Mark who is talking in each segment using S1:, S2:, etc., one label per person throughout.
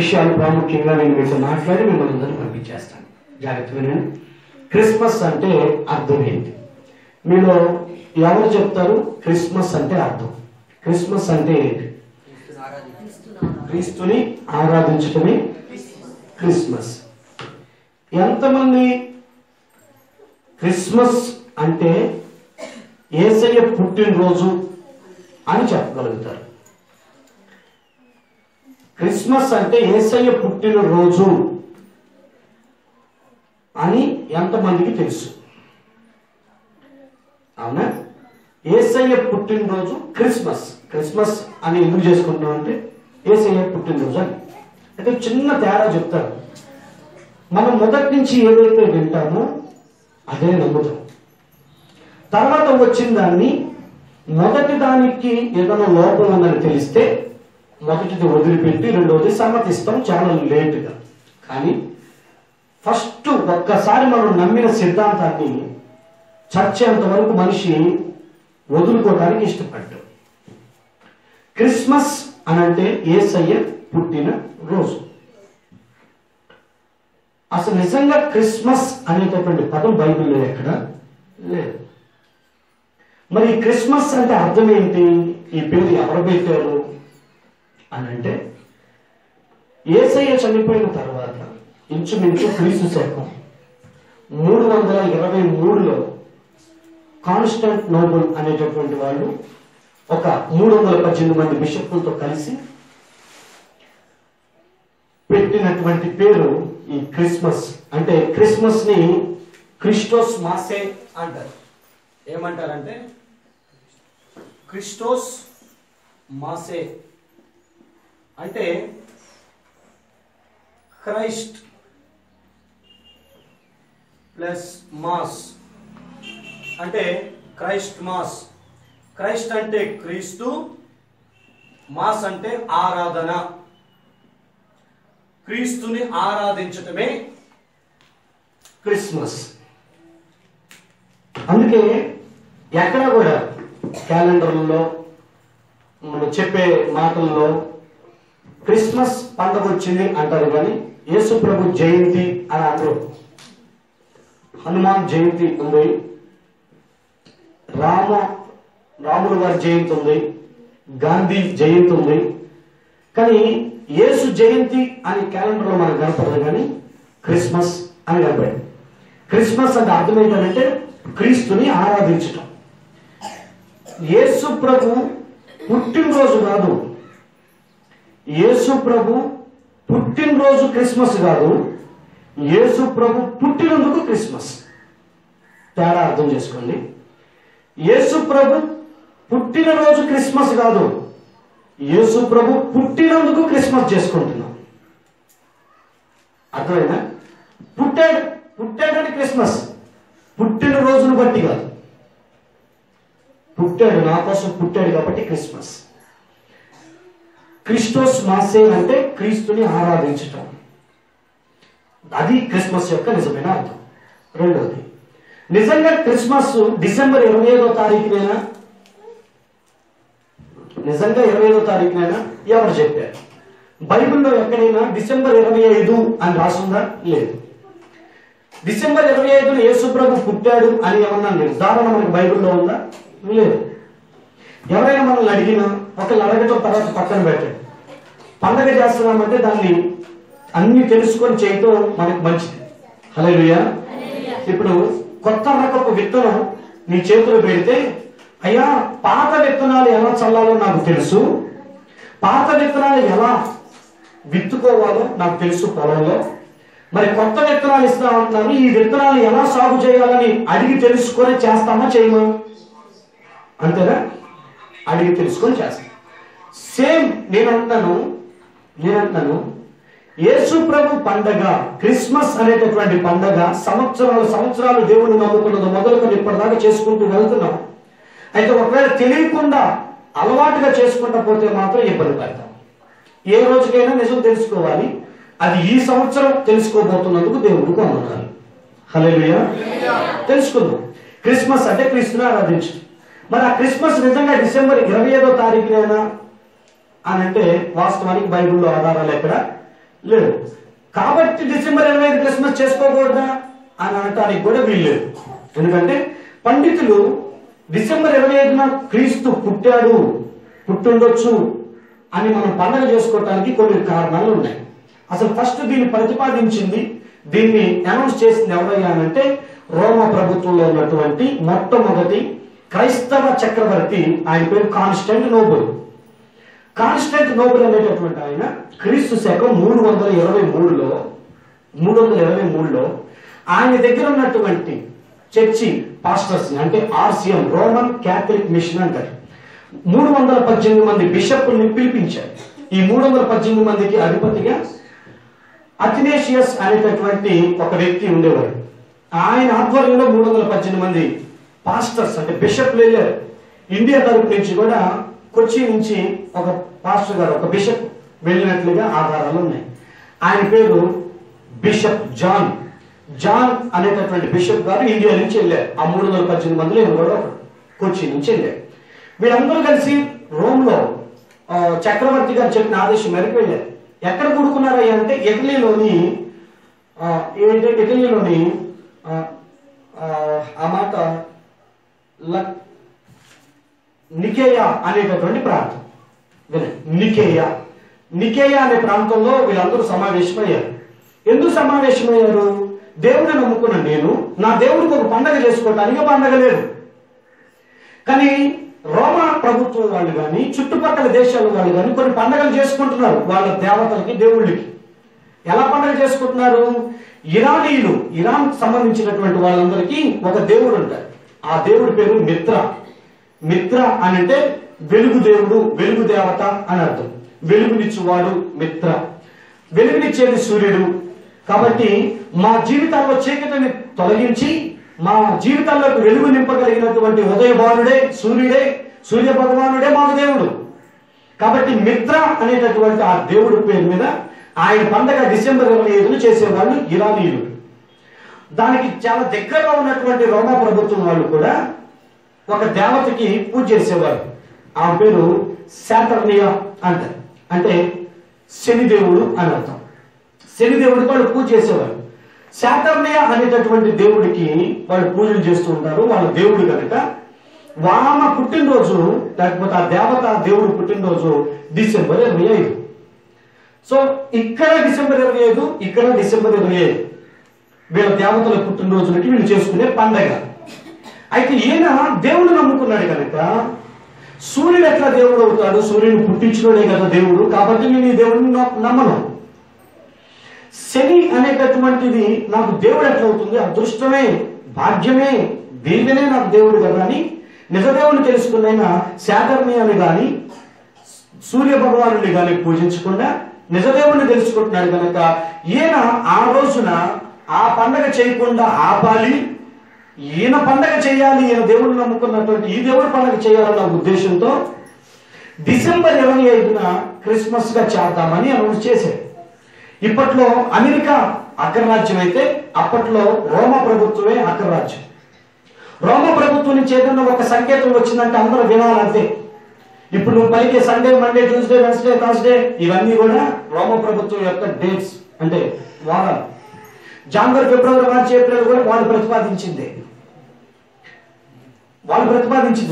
S1: విషయాలు ప్రాముఖ్యంగా నేను మీతో మాట్లాడి మిమ్మల్ని అందరూ పంపించేస్తాను. జాగ్రత్త వినండి. క్రిస్మస్ అంటే అర్థం ఏంటి? మీలో ఎవరు చెప్తారు క్రిస్మస్ అంటే అర్థం? క్రిస్మస్ అంటే ఏంటి? క్రీస్తుని ఆరాధించటమే క్రిస్మస్. ఎంతమంది క్రిస్మస్ అంటే యేసయ్య పుట్టినరోజు అని చెప్పగలుగుతారు? క్రిస్మస్ అంటే యేసయ్య పుట్టినరోజు అని ఎంతమందికి తెలుసు? అవునా? యేసయ్య పుట్టినరోజు క్రిస్మస్. క్రిస్మస్ అని ఎందుకు చేసుకుంటున్నాం అంటే యేసయ్య పుట్టినరోజు అని. అయితే చిన్న తేడా చెప్తారు. మనం మొదటి నుంచి ఏదైతే వింటామో అదే నమ్ముతాం. తర్వాత వచ్చిన దాన్ని మొదటి దానికి ఏదైనా లోపం ఉందని తెలిస్తే మొదటిది వదిలిపెట్టి రెండవది సమ్మతిస్తాం చాలా లేటుగా. కానీ ఫస్ట్ ఒక్కసారి మనం నమ్మిన సిద్ధాంతాన్ని చచ్చేంత వరకు మనిషి వదులుకోవడానికి ఇష్టపడ్డాడు. క్రిస్మస్ అనంటే యేసయ్య పుట్టిన రోజు. అసలు నిజంగా క్రిస్మస్ అనేటటువంటి పదం బైబిల్లో ఎక్కడ లేదు. మరి క్రిస్మస్ అంటే అర్థం ఏంటి? ఈ పేరు ఎవరు పెట్టారు అని అంటే యేసయ్య చనిపోయిన తర్వాత ఇంచుమించు క్రీస్తు శకం 323లో కాన్స్టాంటినోపుల్ అనేటటువంటి వాళ్ళు ఒక 318 మంది బిషపులతో కలిసి పెట్టినటువంటి పేరు ఈ క్రిస్మస్. అంటే క్రిస్మస్ ని క్రిస్టోస్ మాసే అంటారు. ఏమంటారంటే క్రిస్టోస్ మాసే అంటే క్రైస్ట్ ప్లస్ మాస్ అంటే క్రైస్ట్ మాస్. క్రైస్ట్ అంటే క్రీస్తు, మాస్ అంటే ఆరాధన. క్రీస్తుని ఆరాధించటమే క్రిస్మస్. అందుకే ఎక్కడ కూడా క్యాలెండర్లలో మనం చెప్పే మాటల్లో క్రిస్మస్ పండుగ వచ్చింది అంటారు, కానీ యేసు ప్రభు జయంతి అని అంటారు. హనుమాన్ జయంతి ఉంది, రాముల వారి జయంతి ఉంది, గాంధీ జయంతి ఉంది. కానీ యేసు జయంతి అని క్యాలెండర్లో మనకు కనపడదు, కానీ క్రిస్మస్ అని కనపడింది. క్రిస్మస్ అంటే అర్థం ఏంటంటే క్రీస్తుని ఆరాధించటం. యేసు ప్రభు పుట్టినరోజు కాదు, యేసు ప్రభు పుట్టినరోజు క్రిస్మస్ కాదు, యేసు ప్రభు పుట్టినందుకు క్రిస్మస్. తేడా అర్థం చేసుకోండి. యేసు ప్రభు పుట్టినరోజు క్రిస్మస్ కాదు, యేసు ప్రభు పుట్టినందుకు క్రిస్మస్ చేసుకుంటున్నాం. అర్థమైనా? పుట్టాడని క్రిస్మస్, పుట్టిన రోజును బట్టి కాదు. పుట్టాడు, నా కోసం పుట్టాడు కాబట్టి క్రిస్మస్. క్రిస్టోస్ మాసే అంటే క్రీస్తుని ఆరాధించటం. అది క్రిస్మస్ యొక్క నిజమైన అర్థం. రెండవది, నిజంగా క్రిస్మస్ డిసెంబర్ 25వ తారీఖునైనా? నిజంగా 25వ తారీఖునైనా? ఎవరు చెప్పారు? బైబిల్లో ఎక్కడైనా డిసెంబర్ 25 అని రాసుందా? లేదు. డిసెంబర్ 25న యేసు ప్రభు పుట్టాడు అని ఏమన్నా నిర్ధారణ మనకు బైబిల్లో ఉందా? లేదు. ఎవరైనా మనల్ని అడిగినా ఒకళ్ళు అడగటం తర్వాత పక్కన పెట్టండి. పండగ చేస్తున్నామంటే దాన్ని అన్ని తెలుసుకొని చేయటం మనకు మంచిది. హల్లెలూయా. ఇప్పుడు కొత్త రకపు విత్తనం నీ చేతిలో పెడితే, అయ్యా పాత విత్తనాలు ఎలా చల్లాలో నాకు తెలుసు, పాత విత్తనాలు ఎలా విత్తుకోవాలో నాకు తెలుసు పొలంలో, మరి కొత్త విత్తనాలు ఇస్తామంటున్నాను, ఈ విత్తనాలు ఎలా సాగు చేయాలని అడిగి తెలుసుకొని చేస్తామా చేయమా? అంతేనా? అడిగి తెలుసుకొని చేస్తాం. సేమ్ నేనంటున్నాను యేసు ప్రభు పండగ క్రిస్మస్ అనేటటువంటి పండగ సంవత్సరాలు దేవుడిని నమ్ముకున్నది మొదలుకొని ఇప్పటిదాకా చేసుకుంటూ వెళ్తున్నాం. అయితే ఒకవేళ తెలియకుండా అలవాటుగా చేసుకుంటా పోతే మాత్రం ఇబ్బంది పడతాం. ఏ రోజుకైనా నిజం తెలుసుకోవాలి. అది ఈ సంవత్సరం తెలుసుకోబోతున్నందుకు దేవుడికి వందనాలు. హల్లెలూయా. తెలుసుకుందాం. క్రిస్మస్ అంటే క్రీస్తుని ఆరాధించు. మరి ఆ క్రిస్మస్ నిజంగా డిసెంబర్ 25వ తారీఖునైనా అని అంటే వాస్తవానికి బైబిల్లో ఆధారాలు ఎక్కడ లేదు. కాబట్టి డిసెంబర్ 25 క్రిస్మస్ చేసుకోకూడదా అని అనటానికి కూడా వీల్లేదు. ఎందుకంటే పండితులు డిసెంబర్ 25న క్రీస్తు పుట్టుండొచ్చు అని మనం పండుగ చేసుకోవటానికి కొన్ని కారణాలు ఉన్నాయి. అసలు ఫస్ట్ దీన్ని ప్రతిపాదించింది, దీన్ని అనౌన్స్ చేసింది ఎవరయ్యానంటే రోమా ప్రభుత్వంలో ఉన్నటువంటి మొట్టమొదటి క్రైస్తవ చక్రవర్తి, ఆయన పేరు కాన్స్టాంటినోపుల్. కాన్స్టాంటినోపుల్ అనేటటువంటి ఆయన క్రీస్తు శకం 323లో ఆయన దగ్గర ఉన్నటువంటి చర్చి పాస్టర్స్ అంటే ఆర్సిఎం, రోమన్ క్యాథలిక్ మిషన్ అంటారు, 318 మంది బిషప్ని పిలిపించారు. ఈ 318 మందికి అధిపతిగా అథినేషియస్ అనేటటువంటి ఒక వ్యక్తి ఉండేవాడు. ఆయన ఆధ్వర్యంలో 318 మంది పాస్టర్స్ అంటే బిషప్లు వెళ్ళారు. ఇండియా తరపు నుంచి కూడా కొచ్చి నుంచి ఒక పాస్టర్ గారు, ఒక బిషప్ వెళ్ళినట్లుగా ఆధారాలు ఉన్నాయి. ఆయన పేరు బిషప్ జాన్ అనేటటువంటి బిషప్ గారు ఇండియా నుంచి వెళ్ళారు. ఆ 318 మందిలో కూడా కొచ్చి నుంచి వెళ్ళారు. వీళ్ళందరూ కలిసి రోమ్లో చక్రవర్తి గారు చెప్పిన ఆదేశం మేరకు వెళ్ళారు. ఎక్కడ కూడుకున్నారయ్యా అంటే ఇటలీలోని ఆ మాట నికేయా అనేటటువంటి ప్రాంతం. నికేయా అనే ప్రాంతంలో వీళ్ళందరూ సమావేశమయ్యారు. ఎందుకు సమావేశమయ్యారు? దేవుడిని నమ్ముకున్నాను నేను, నా దేవుడికి ఒక పండగ చేసుకోవటానికి పండగ లేదు. కానీ రోమా ప్రభుత్వం వాళ్ళు కానీ చుట్టుపక్కల దేశాల వాళ్ళు కానీ కొన్ని పండుగలు చేసుకుంటున్నారు వాళ్ళ దేవతలకి, దేవుళ్ళకి. ఎలా పండుగ చేసుకుంటున్నారు? ఇరాన్ సంబంధించినటువంటి వాళ్ళందరికీ ఒక దేవుడు ఉంటారు. ఆ దేవుడి పేరు మిత్ర అని అంటే వెలుగు దేవుడు, వెలుగు దేవత అని అర్థం. వెలుగునిచ్చువాడు మిత్ర, వెలుగునిచ్చేది సూర్యుడు. కాబట్టి మా జీవితాల్లో చీకటిని తొలగించి మా జీవితాల్లోకి వెలుగు నింపగలిగినటువంటి ఉదయభానుడే, సూర్య భగవానుడే మాకు దేవుడు. కాబట్టి మిత్ర అనేటటువంటి ఆ దేవుడి పేరు మీద ఆయన పండగ డిసెంబర్ 25ను చేసేవాళ్ళు ఇరానీయులు. దానికి చాలా దగ్గరలో ఉన్నటువంటి రోమా ప్రభుత్వం వాళ్ళు కూడా ఒక దేవతకి పూజ చేసేవారు. ఆ పేరు శాటర్నియా అంటారు, అంటే శనిదేవుడు అని అర్థం. శనిదేవుడికి వాళ్ళు పూజ చేసేవారు. శాటర్నియా అనేటటువంటి దేవుడికి వాళ్ళు పూజలు చేస్తూ ఉంటారు. వాళ్ళ దేవుడు కనుక వామ పుట్టినరోజు, లేకపోతే ఆ దేవత దేవుడు పుట్టినరోజు డిసెంబర్ 25. సో ఇక్కడ డిసెంబర్ 25, ఇక్కడ డిసెంబర్ 25 వీళ్ళ దేవతల పుట్టినరోజులకి వీళ్ళు చేసుకునే పండగ. అయితే ఈయన దేవుడు నమ్ముకున్నాడు కనుక సూర్యుడు ఎట్లా దేవుడు అవుతాడు? సూర్యుని పుట్టించినోడే కదా దేవుడు, కాబట్టి నేను ఈ దేవుడిని నమ్మను. శని అనేటటువంటిది నాకు దేవుడు ఎట్లా అవుతుంది? అదృష్టమే, భాగ్యమే, దీవెనే నాకు దేవుడు కదా అని నిజదేవుని తెలుసుకున్న శాటర్నియాని గాని సూర్య భగవానుని గాని పూజించకుండా నిజదేవుని తెలుసుకుంటున్నాడు కనుక ఈయన ఆ రోజున ఆ పండగ చేయకుండా ఆపాలి, ఈయన పండగ చేయాలి, ఈయన దేవుడిని నమ్ముకున్నటువంటి ఈ దేవుడి పండగ చేయాలన్న ఉద్దేశంతో డిసెంబర్ 25న క్రిస్మస్ గా చేద్దామని అనౌన్స్ చేశారు. ఇప్పట్లో అమెరికా అగ్రరాజ్యం అయితే అప్పట్లో రోమా ప్రభుత్వమే అగ్రరాజ్యం. రోమా ప్రభుత్వం నుంచి ఏదన్నా ఒక సంకేతం వచ్చిందంటే అందరూ వినాలంతే. ఇప్పుడు నువ్వు పలికే Sunday, Monday, Tuesday, Wednesday, Thursday ఇవన్నీ కూడా రోమా ప్రభుత్వం యొక్క డేట్స్, అంటే వారాలు. జనవరి, ఫిబ్రవరి, మార్చి, ఏప్రిల్ కూడా వాళ్ళు ప్రతిపాదించింది.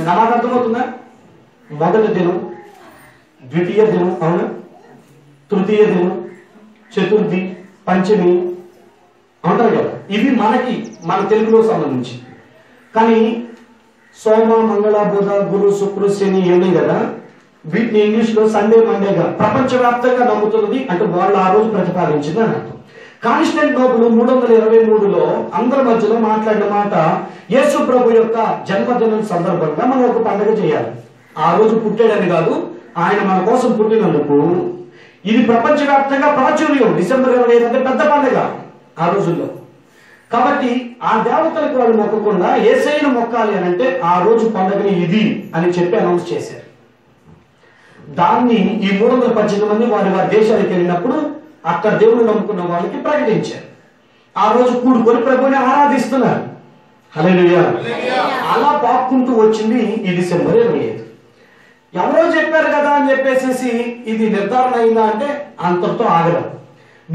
S1: నా మాట అర్థమవుతుందా? మొదటి దినం, ద్వితీయ దినం, అవునా, తృతీయ దినం, చతుర్థి, పంచమి అంటారు కదా, ఇవి మన తెలుగులో సంబంధించి. కానీ సోమ, మంగళ, బుధ, గురు, శుక్ర, శని ఏమి కదా, వీటిని ఇంగ్లీష్ లో సండే, మండేగా ప్రపంచవ్యాప్తంగా నమ్ముతున్నది. అంటే వాళ్ళు ఆ రోజు ప్రతిపాదించింది అని అర్థం. కాన్స్టాంటినోపుల్ 323లో అందరి మధ్యలో మాట్లాడిన మాట, యేసు ప్రభు యొక్క జన్మదినం సందర్భంగా మనం ఒక పండుగ చేయాలి. ఆ రోజు పుట్టాడని కాదు, ఆయన మన కోసం పుట్టినందుకు ఇది ప్రపంచవ్యాప్తంగా ప్రాచుర్యం. డిసెంబర్ 25 అంటే పెద్ద పండుగ ఆ రోజుల్లో. కాబట్టి ఆ దేవతలకు వాళ్ళు మొక్కకుండా యేసయ్యను మొక్కాలి అని అంటే ఆ రోజు పండుగని ఇది అని చెప్పి అనౌన్స్ చేశారు. దాన్ని ఈ 318 మంది వారి దేశాలకు వెళ్ళినప్పుడు అక్కడ దేవుడు నమ్ముకున్న వాళ్ళకి ప్రకటించారు. ఆ రోజు కూడుకొని ప్రభుని ఆరాధిస్తున్నారు. హల్లెలూయా. అలా పాక్కుంటూ వచ్చింది ఈ డిసెంబర్ 25. ఎవరో చెప్పారు కదా అని చెప్పేసి ఇది నిర్ధారణ అయిందా అంటే అంతటితో ఆగడం.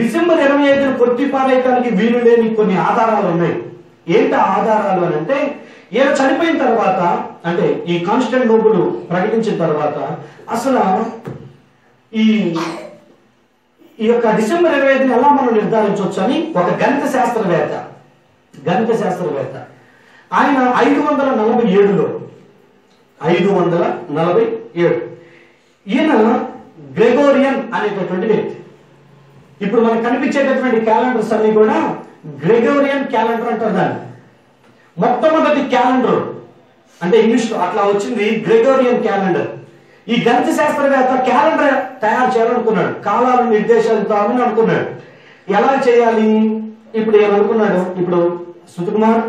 S1: డిసెంబర్ 25ను కొట్టిపారేయటానికి వీలు లేని కొన్ని ఆధారాలు ఉన్నాయి. ఏంటి ఆధారాలు అని అంటే, ఈయన చనిపోయిన తర్వాత, అంటే ఈ కాన్స్టాంటినోపుల్ ప్రకటించిన తర్వాత అసలు ఈ యొక్క డిసెంబర్ 25ని ఎలా మనం నిర్ధారించవచ్చు అని ఒక గణిత శాస్త్రవేత్త ఆయన 547 ఈయన గ్రెగోరియన్ అనేటటువంటి వ్యక్తి. ఇప్పుడు మనకు కనిపించేటటువంటి క్యాలెండర్స్ అన్ని కూడా గ్రెగోరియన్ క్యాలెండర్ అంటారు దాన్ని. మొట్టమొదటి క్యాలెండర్ అంటే ఇంగ్లీష్ లో అట్లా వచ్చింది గ్రెగోరియన్ క్యాలెండర్. ఈ గణిత శాస్త్రవేత్త క్యాలెండర్ తయారు చేయాలనుకున్నాడు, కాలాలను నిర్దేశిద్దామని అనుకున్నాడు. ఎలా చేయాలి? ఇప్పుడు ఏమనుకున్నాడు, ఇప్పుడు సుకుమార్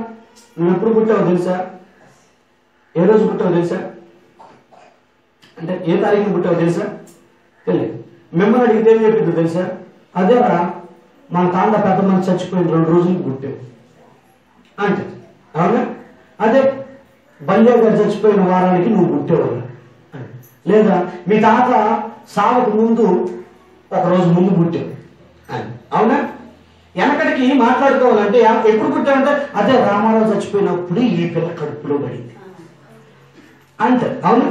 S1: నువ్వు ఎప్పుడు పుట్టావో తెలుసా? ఏ రోజు పుట్టావో తెలుసా? అంటే ఏ తారీఖున పుట్టావో తెలుసా? తెలియదు. మిమ్మల్ని అడిగితే ఏం చెప్పిందో తెలుసా? అదేరా మన తాండ పెద్ద మంది చచ్చిపోయిన 2 రోజులకు పుట్టావు అంటే. అవునా? అదే బల్య గారు చచ్చిపోయిన వారానికి నువ్వు పుట్టేవాడు. లేదా మీ తాత సావకు ముందు 1 రోజు ముందు పుట్టావు అని. అవునా? వెనకటికి మాట్లాడుకోవాలంటే ఎప్పుడు పుట్టావంటే అదే రామారావు చచ్చిపోయినప్పుడు ఈ పిల్ల కడుపులో పడింది అంతే. అవునా?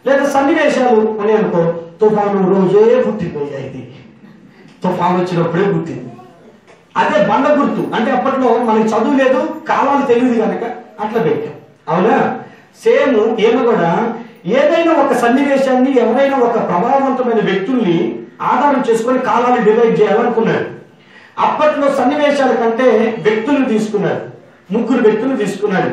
S1: లేదా సన్నివేశాలు అని అనుకో, తుఫాను రోజే పుట్టిపోయాయి, తుఫాను వచ్చినప్పుడే పుట్టింది. అదే బండ గుర్తు అంటే అప్పట్లో మనకి చదువు లేదు, కాలాలు తెలియదు కనుక అట్లా పెట్టాం. అవునా? సేమ్ ఏమో కూడా ఏదైనా ఒక సన్నివేశాన్ని, ఎవరైనా ఒక ప్రభావవంతమైన వ్యక్తుల్ని ఆధారం చేసుకొని కాలాన్ని డివైడ్ చేయాలనుకున్నాడు. అప్పట్లో సన్నివేశాల కంటే వ్యక్తులను తీసుకున్నాడు, 3 వ్యక్తులు తీసుకున్నాడు.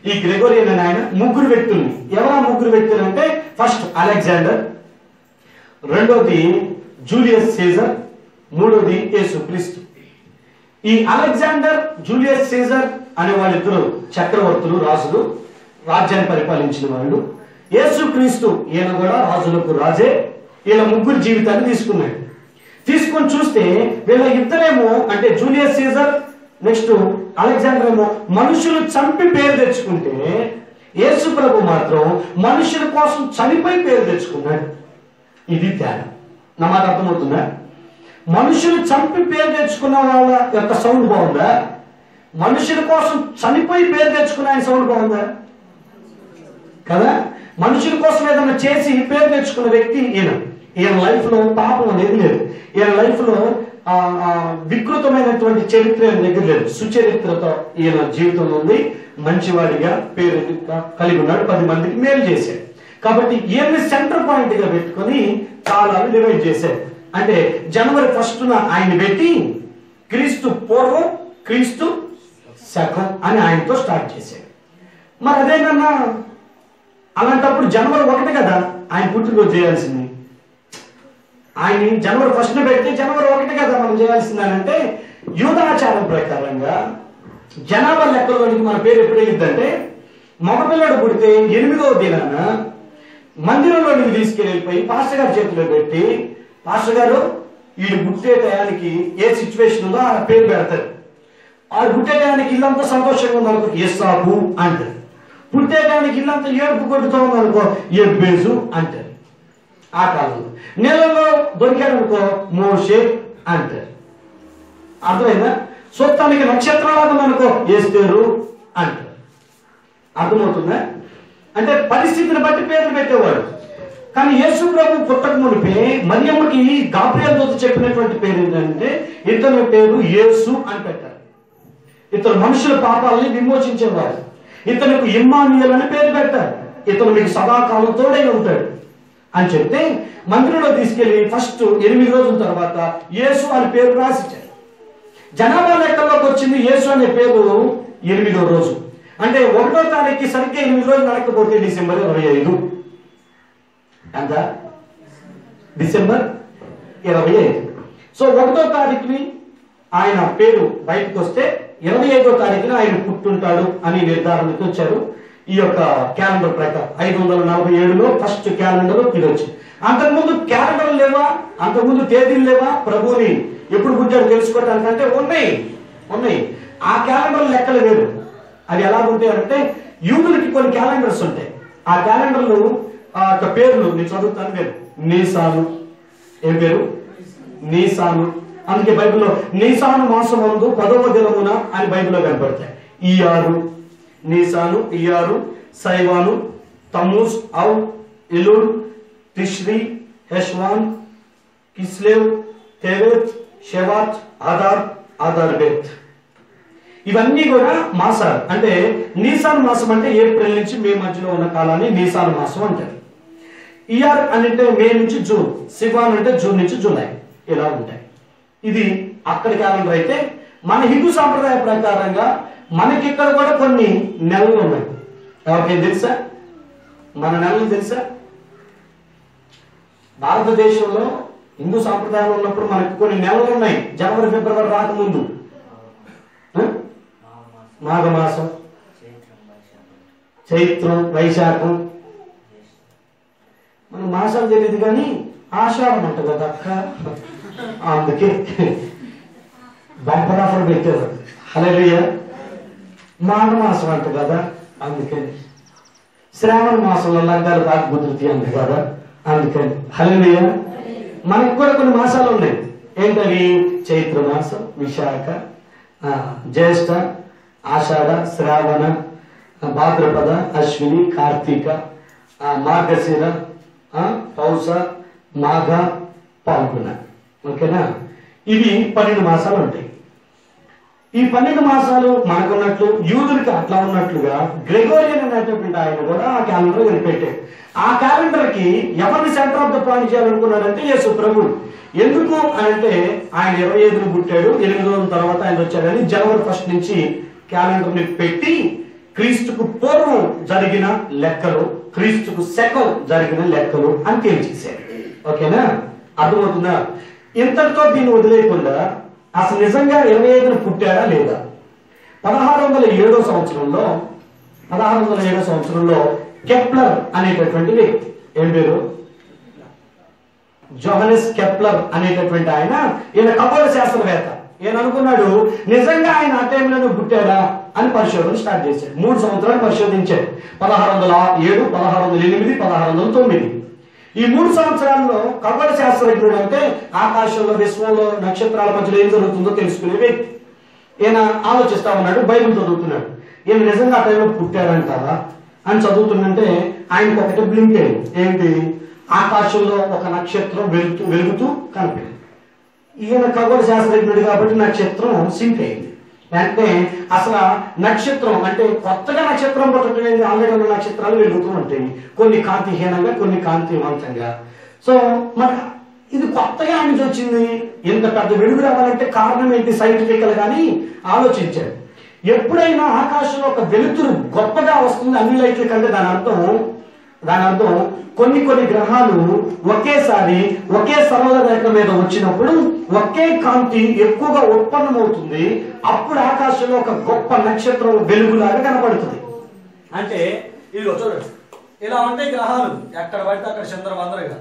S1: ఈ గ్రెగోరియన్ అని ఆయన 3 వ్యక్తుల్ని. ఎవరా 3 వ్యక్తులు అంటే, ఫస్ట్ అలెగ్జాండర్, రెండోది జూలియస్ సీజర్, మూడోది యేసుక్రీస్తు. ఈ అలెగ్జాండర్, జూలియస్ సీజర్ అనే వాళ్ళిద్దరు చక్రవర్తులు, రాజులు, రాజ్యాన్ని పరిపాలించిన వాళ్ళు. యేసుక్రీస్తు ఈయన కూడా రాజులకు రాజే. వీళ్ళ 3 జీవితాన్ని తీసుకొని చూస్తే వీళ్ళ ఇద్దరేమో అంటే జూలియస్ సీజర్ నెక్స్ట్ అలెగ్జాండర్ ఏమో మనుషులు చంపి పేరు తెచ్చుకుంటే, యేసు ప్రభు మాత్రం మనుషుల కోసం చనిపోయి పేరు తెచ్చుకున్నాడు. ఇది తేడా. నా మాట అర్థమవుతుందా? మనుషులు చంపి పేరు తెచ్చుకున్న వాళ్ళ యొక్క సౌండ్ బాగుందా? మనుషుల కోసం చనిపోయి పేరు తెచ్చుకున్న ఆయన సౌండ్ బాగుందా? కదా. మనుషుల కోసం ఏదైనా చేసి పేరు తెచ్చుకున్న వ్యక్తి ఈయన లైఫ్ లో పాపం అనేది లేదు. ఈయన లైఫ్ లో వికృతమైనటువంటి చరిత్ర దగ్గర లేదు. సుచరిత్రతో ఈయన జీవితంలో ఉంది. మంచివాడిగా పేరు కలిగి ఉన్నాడు, 10 మందికి మేలు చేశాడు. కాబట్టి ఈయన్ని సెంటర్ పాయింట్ గా పెట్టుకొని కాలాలు డివైడ్ చేశాడు. అంటే జనవరి 1న ఆయన పెట్టి క్రీస్తు పూర్వం, క్రీస్తు శకం అని ఆయనతో స్టార్ట్ చేశాడు. మరి అదేనన్నా అలాంటప్పుడు జనవరి 1 కదా ఆయన పుట్టినరోజు చేయాల్సింది. ఆయన జనవరి 1న పెడితే జనవరి 1 కదా మనం చేయాల్సిందంటే, యూదాచారం ప్రకారంగా జనాభా లెక్కలోనికి మన పేరు ఎప్పుడు వెళ్ళిద్దంటే, మగపిల్లడు పుడితే 8వ దినాన మందిరంలోనికి తీసుకెళ్ళిపోయి పాస్టర్ గారి చేతిలో పెట్టి, పాస్టర్ గారు వీడు పుట్టే టయానికి ఏ సిచ్యువేషన్ ఉందో ఆ పేరు పెడతారు. వాడు పుట్టే టయానికి ఇల్లంతా సంతోషంగా ఉందనుకో యేసాకు అంటారు. పుట్టే టయానికి ఇల్లంతా ఏడుపు కొట్టుతూ ఉందనుకో ఎబ్బేజు అంటారు. ఆ కాలంలో నెలలో దొరికాడనుకో మోషే అంటారు. అర్థమైందా? సొత్తానికి నక్షత్రాలు అనుకో ఎస్తేరు అంటారు. అర్థమవుతుందా? అంటే పరిస్థితిని బట్టి పేర్లు పెట్టేవాడు. కానీ యేసు ప్రభు పుట్టక మునిపే మరియమ్మకి గాబ్రియల్ దూత చెప్పినటువంటి పేరు ఏంటంటే, ఇతని పేరు యేసు అని పెట్టారు. ఇతను మనుషుల పాపాలని విమోచించేవాడు. ఇతనికి ఇమ్మానుయేల్ అని పేరు పెట్టారు. ఇతను మీకు సదాకాలం తోడై ఉంటాడు అని చెప్తే మందిరంలో తీసుకెళ్లి ఫస్ట్ 8 రోజుల తర్వాత యేసు అని పేరు రాసిచ్చారు. జనాభా లెక్కల్లోకి వచ్చింది యేసు అనే పేరు 8వ రోజు. అంటే 1వ తారీఖు సరిగ్గా 8 రోజులు నడకపోతే డిసెంబర్ 25. ఎంత? డిసెంబర్ 25. సో 1వ తారీఖుని ఆయన పేరు బయటకు వస్తే 25వ తారీఖున ఆయన పుట్టుంటాడు అని నిర్ధారణకు వచ్చారు. ఈ యొక్క క్యాలెండర్ ప్రకారం 547లో ఫస్ట్ క్యాలెండర్ ఇది వచ్చింది. అంతకుముందు క్యాలెండర్లు లేవా? అంతకుముందు తేదీలు లేవా? ప్రభుని ఎప్పుడు పుట్టాడు తెలుసుకోవటానికంటే ఉన్నాయి. ఆ క్యాలెండర్ లెక్కలు వేరు. అవి ఎలా ఉంటాయంటే, యూదులకి కొన్ని క్యాలెండర్స్ ఉంటాయి. ఆ క్యాలెండర్లు పేర్లు నేను చదువుతాను. వేరు నీసాను, ఏం పేరు? నీసాను. అందుకే బైబిల్లో నీసాను మాసమందు 10వ దినమున అని బైబిల్లో కనపడతాయి. ఇయారు, నీసాను, ఇయారు, సైవాను, తమూజ్, ఔ, ఇలుల్, తిష్రి, హెష్వాన్, కిస్లేవ్, తెవెత్, షెవాత్, ఆదార్, ఆదార్బెత్. ఇవన్నీ కూడా మాసాలు. అంటే నీసాన్ మాసం అంటే ఏప్రిల్ నుంచి మే మధ్యలో ఉన్న కాలాన్ని నీసాన్ మాసం అంటారు. ఇయర్ అంటే మే నుంచి జూన్, సివాన్ అంటే జూన్ నుంచి జూలై, ఇలా ఉంటాయి. ఇది అక్కడి క్యాలెండర్. అయితే మన హిందూ సాంప్రదాయ ప్రకారంగా మనకి ఇక్కడ కూడా కొన్ని నెలలు ఉన్నాయి. ఎవరికైనా తెలుసా? మన నెలలు తెలుసా? భారతదేశంలో హిందూ సాంప్రదాయం ఉన్నప్పుడు మనకి కొన్ని నెలలు ఉన్నాయి. జనవరి, ఫిబ్రవరి రాకముందు మాఘమాసం, చైత్రం, వైశాఖం. మన మాసాలు తెలియదు కానీ ఆషాఢం అంట కదా అక్క. అందుకే బంపర్ ఆఫర్ పెట్టారు. హల్లెలూయా. మాఘమాసం అంట కదా, అందుకని శ్రావణ మాసంలో లగ్గాలు బాగా కుదురుతాయి అంట కదా, అందుకని. హల్లెలూయా. మనకు కూడా కొన్ని మాసాలు ఉన్నాయి. ఏంటవి? చైత్ర మాసం, విశాఖ, జ్యేష్ఠ, ఆషాఢ, శ్రావణ, భాద్రపద, అశ్విని, కార్తీక, మార్గశిర, పౌష, మాఘ, పాల్గొన. ఓకేనా? ఇవి 12 మాసాలు ఉంటాయి. ఈ 12 మాసాలు మనకున్నట్లు యూదులకి అట్లా ఉన్నట్లుగా గ్రెగోరియన్ అనేటువంటి ఆయన కూడా ఆ క్యాలెండర్ కనిపెట్టాడు. ఆ క్యాలెండర్ కి ఎవరిని సెంటర్ ఆఫ్ ద పాయింట్ చేయాలనుకున్నాడంటే యేసు ప్రభు. ఎందుకు అంటే ఆయన 25న పుట్టాడు, 8 రోజుల తర్వాత ఆయన వచ్చాడని జనవరి 1 నుంచి క్యాలెండర్ ని పెట్టి క్రీస్తుకు పూర్వం జరిగిన లెక్కలు, క్రీస్తుకు శకం జరిగిన లెక్కలు అని తేల్చేశారు. ఓకేనా? అర్థమవుతుందా? ఇంతటితో దీన్ని వదిలేయకుండా అసలు నిజంగా 25న పుట్టాడా లేదా? 1607 సంవత్సరంలో కెప్లర్ అనేటటువంటి వ్యక్తి, ఏం పేరు? జోహనెస్ కెప్లర్ అనేటటువంటి ఆయన, ఈయన ఖగోళ శాస్త్రవేత్త. ఈయన అనుకున్నాడు నిజంగా ఆయన ఆ టైంలోనే పుట్టాడా అని పరిశోధన స్టార్ట్ చేశాడు. 3 సంవత్సరాలు పరిశోధించాడు. 1607, 1608, 1609. ఈ 3 సంవత్సరాల్లో ఖగోళ శాస్త్రజ్ఞుడు అంటే ఆకాశంలో, విశ్వంలో, నక్షత్రాల మధ్యలో ఏం జరుగుతుందో తెలుసుకునే వ్యక్తి. ఈయన ఆలోచిస్తా ఉన్నాడు, బైబిల్ చదువుతున్నాడు. ఈయన నిజంగా ఆ టైంలో పుట్టాడంటారా అని చదువుతుందంటే ఆయనకు ఒకటి బ్లింక్ అయింది. ఏంటి? ఆకాశంలో ఒక నక్షత్రం వెలుగుతూ కనిపించింది. ఈయన ఖగోళ శాస్త్రజ్ఞుడు కాబట్టి నక్షత్రం సింక్ అయింది. అంటే అసలు నక్షత్రం అంటే కొత్తగా నక్షత్రం పుట్టడం, ఆల్రెడీ ఉన్న నక్షత్రాలు వెలుగుతూ ఉంటాయి, కొన్ని కాంతిహీనంగా, కొన్ని కాంతివంతంగా. సో మరి ఇది కొత్తగా నుంచి వచ్చింది, ఇంత పెద్ద వెలుగు రావాలంటే కారణం ఏంటి? సైంటిఫికల్ గాని ఆలోచించాడు. ఎప్పుడైనా ఆకాశంలో ఒక వెలుతురు గొప్పగా వస్తుంది అన్ని లైట్ల కంటే, దాని అర్థం కొన్ని గ్రహాలు ఒకేసారి ఒకే సరళ రేఖ మీద వచ్చినప్పుడు ఒకే కాంతి ఎక్కువగా ఉత్పన్నమవుతుంది. అప్పుడు ఆకాశంలో ఒక గొప్ప నక్షత్రం వెలుగులాగా కనపడుతుంది. అంటే ఇదిగో చూడండి, ఇలా ఉంటాయి గ్రహాలు, ఎక్కడ పడితే అక్కడ చంద్రవందరగా.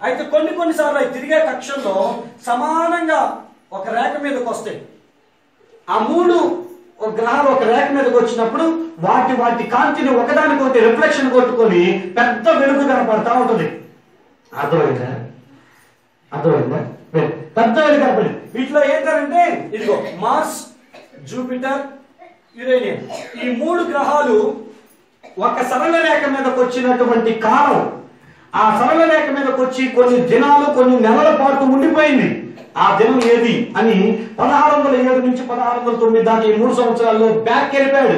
S1: అయితే కొన్నిసార్లు అవి తిరిగే కక్షల్లో సమానంగా ఒక రేఖ మీదకి వస్తాయి. ఆ 3 గ్రహాలు ఒక రేఖ మీదకి వచ్చినప్పుడు వాటి కాంతిని ఒకదానికొకటి రిఫ్లెక్షన్ కొట్టుకొని పెద్ద వెలుగు కనపడతా ఉంటుంది. అర్థమైందా? పెద్ద వెలుగు కనపడింది. వీటిలో ఏంటంటే ఇదిగో మార్స్, జూపిటర్, యురేనియం, ఈ 3 గ్రహాలు ఒక సరళ రేఖ మీదకి వచ్చినటువంటి కాలం, ఆ సరళ రేఖ మీదకి వచ్చి కొన్ని దినాలు, కొన్ని నెలల పాటు ఉండిపోయింది. ఆ దినం ఏది అని 1607 నుంచి 1609 దాకా ఈ 3 సంవత్సరాల్లో వెనక్కి వెళ్ళాడు.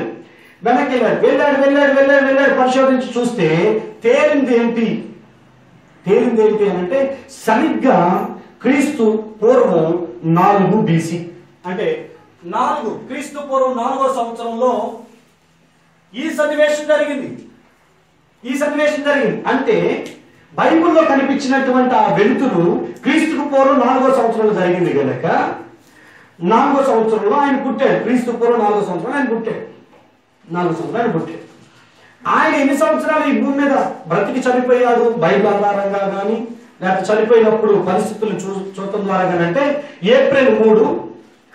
S1: పరిశోధించి చూస్తే తేలింది ఏంటి అంటే సరిగ్గా క్రీస్తు పూర్వం 4 BC, అంటే 4 క్రీస్తు పూర్వం 4వ సంవత్సరంలో ఈ సన్నివేశం జరిగింది. అంటే బైబిల్లో కనిపించినటువంటి ఆ వెలుతురు క్రీస్తుకు పూర్వం 4వ సంవత్సరంలో జరిగింది కనుక 4వ సంవత్సరంలో ఆయన పుట్టాడు. క్రీస్తు పూర్వం 4వ సంవత్సరంలో ఆయన పుట్టాడు. 4 సంవత్సరాలు పుట్టాడు. ఆయన ఎన్ని సంవత్సరాలు ఈ భూమి మీద బ్రతికి చనిపోయాడు బైబిల్ ఆధారంగా కానీ, లేకపోతే చనిపోయినప్పుడు పరిస్థితులు చూడటం ద్వారా కానీ అంటే ఏప్రిల్ 3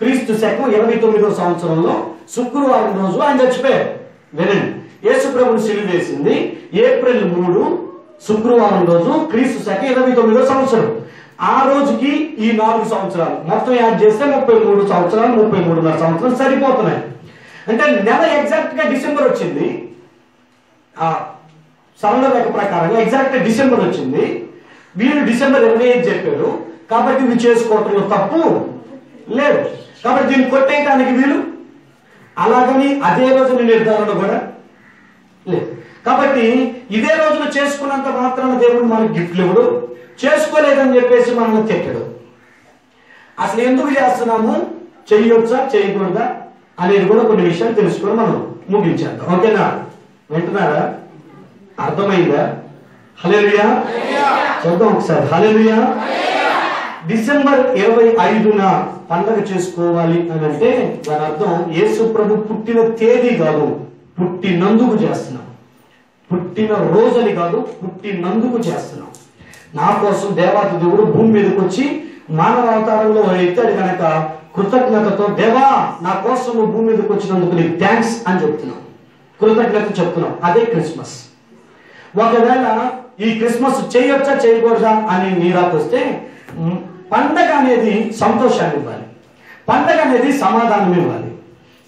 S1: క్రీస్తు శకం 29వ సంవత్సరంలో శుక్రవారం రోజు ఆయన చచ్చిపోయాడు. వినండి, యేసు ప్రభుని సిలువ వేసింది ఏప్రిల్ 3 శుక్రవారం రోజు క్రీస్తు శకం 29వ సంవత్సరం. ఆ రోజుకి ఈ 4 సంవత్సరాలు మొత్తం యాడ్ చేస్తే 33 సంవత్సరాలు, 33.5 సంవత్సరాలు సరిపోతున్నాయి. అంటే నెల ఎగ్జాక్ట్ గా డిసెంబర్ వచ్చింది. ఆ సరళ రేఖ ప్రకారంగా ఎగ్జాక్ట్ గా డిసెంబర్ వచ్చింది. వీళ్ళు డిసెంబర్ 25 చెప్పారు కాబట్టి ఇవి చేసుకోవటంలో తప్పు లేదు. కాబట్టి దీన్ని కొట్టేయటానికి వీలు అలాగని అదే రోజున నిర్ధారణ కూడా లేదు. కాబట్టి ఇదే రోజున చేసుకున్నంత మాత్రాన దేవుడు మనకు గిఫ్ట్లు ఇవ్వడు, చేసుకోలేదని చెప్పేసి మనల్ని తిట్టడు. అసలు ఎందుకు చేస్తున్నాము, చెయ్యొచ్చా చేయకూడదా అనేది కూడా కొన్ని విషయాలు తెలుసుకొని మనం ముగించేద్దాం. ఓకేనా? వింటున్నారా? అర్థమైందా? హల్లెలూయా చూద్దాం ఒకసారి. హల్లెలూయా. డిసెంబర్ 25న పండగ చేసుకోవాలి అని అంటే దాని అర్థం యేసు ప్రభు పుట్టిన తేదీ కాదు, పుట్టినందుకు చేస్తున్నాం. పుట్టిన రోజని కాదు, పుట్టినందుకు చేస్తున్నాం. నా కోసం దేవాతి దేవుడు భూమి మీదకి వచ్చి మానవ అవతారంలో ఎత్తాడు కనుక కృతజ్ఞతతో దేవా నా కోసం నువ్వు భూమి మీదకి వచ్చినందుకు నీకు థ్యాంక్స్ అని చెప్తున్నాం, కృతజ్ఞత చెప్తున్నాం. అదే క్రిస్మస్. ఒకవేళ ఈ క్రిస్మస్ చేయొచ్చా చేయకూడదా అని నీరాకొస్తే పండగ అనేది సంతోషాన్ని ఇవ్వాలి, పండగ అనేది సమాధానం ఇవ్వాలి,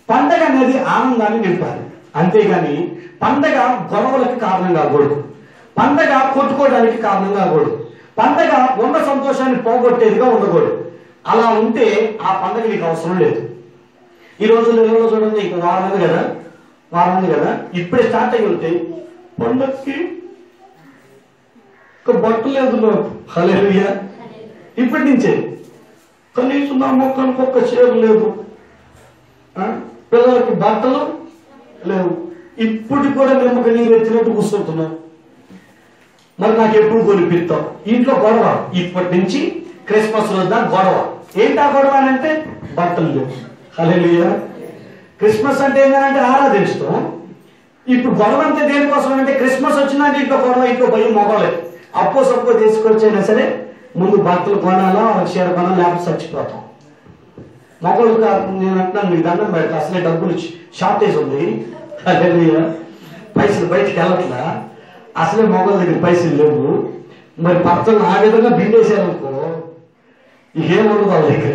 S1: పండగ అనేది ఆనందాన్ని నింపాలి. అంతేగాని పండగ గొడవలకు కారణం కాకూడదు, పండగ కొట్టుకోవడానికి కారణం కాకూడదు, పండగ ఉన్న సంతోషాన్ని పోగొట్టేదిగా ఉండకూడదు. అలా ఉంటే ఆ పండగ నీకు అవసరం లేదు. ఈ రోజు నెలలో చూడండి, ఇంక వారం ఉంది కదా, ఇప్పుడే స్టార్ట్ అయ్యి ఉంటాయి పండగకి బట్టలు లేదు. హల్లెలూయా. ఇప్పటి నుంచే కనీసం నా మొక్కలకు ఒక్క చీర లేదు, పిల్లలకి బట్టలు లేవు. ఇప్పుడు కూడా నిమ్మక నీరు ఎత్తినట్టు కూర్చుంటున్నాం. మరి నాకు ఎప్పుడు కొనిపిస్తాం? ఇంట్లో గొడవ. ఇప్పటి నుంచి క్రిస్మస్ రోజు గొడవ. ఏంటా గొడవ అని అంటే బట్టలు లేవు. హల్లెలూయా. క్రిస్మస్ అంటే ఏంటంటే ఆరాధిస్తాం. ఇప్పుడు గొడవ అంటే దేనికోసం అంటే క్రిస్మస్ వచ్చిందంటే ఇంట్లో గొడవ, ఇంట్లో భయం మొగలే. అప్పో సప్పో తీసుకొచ్చైనా సరే ముందు బట్టలు కొనాలా, చీర కొనాలి, లేకపోతే చచ్చిపోతాం. మొగలు నేను అంటున్నాను మీకు దండం పెడతా, అసలే డబ్బులు షార్టేజ్ ఉంది. హల్లెలూయా. పైసలు బయటికి వెళ్ళట్లా, అసలే మొగల దగ్గర పైసలు లేవు. మరి భర్తలు ఆ విధంగా బిండేశారనుకో ఏముండదు వాళ్ళ దగ్గర.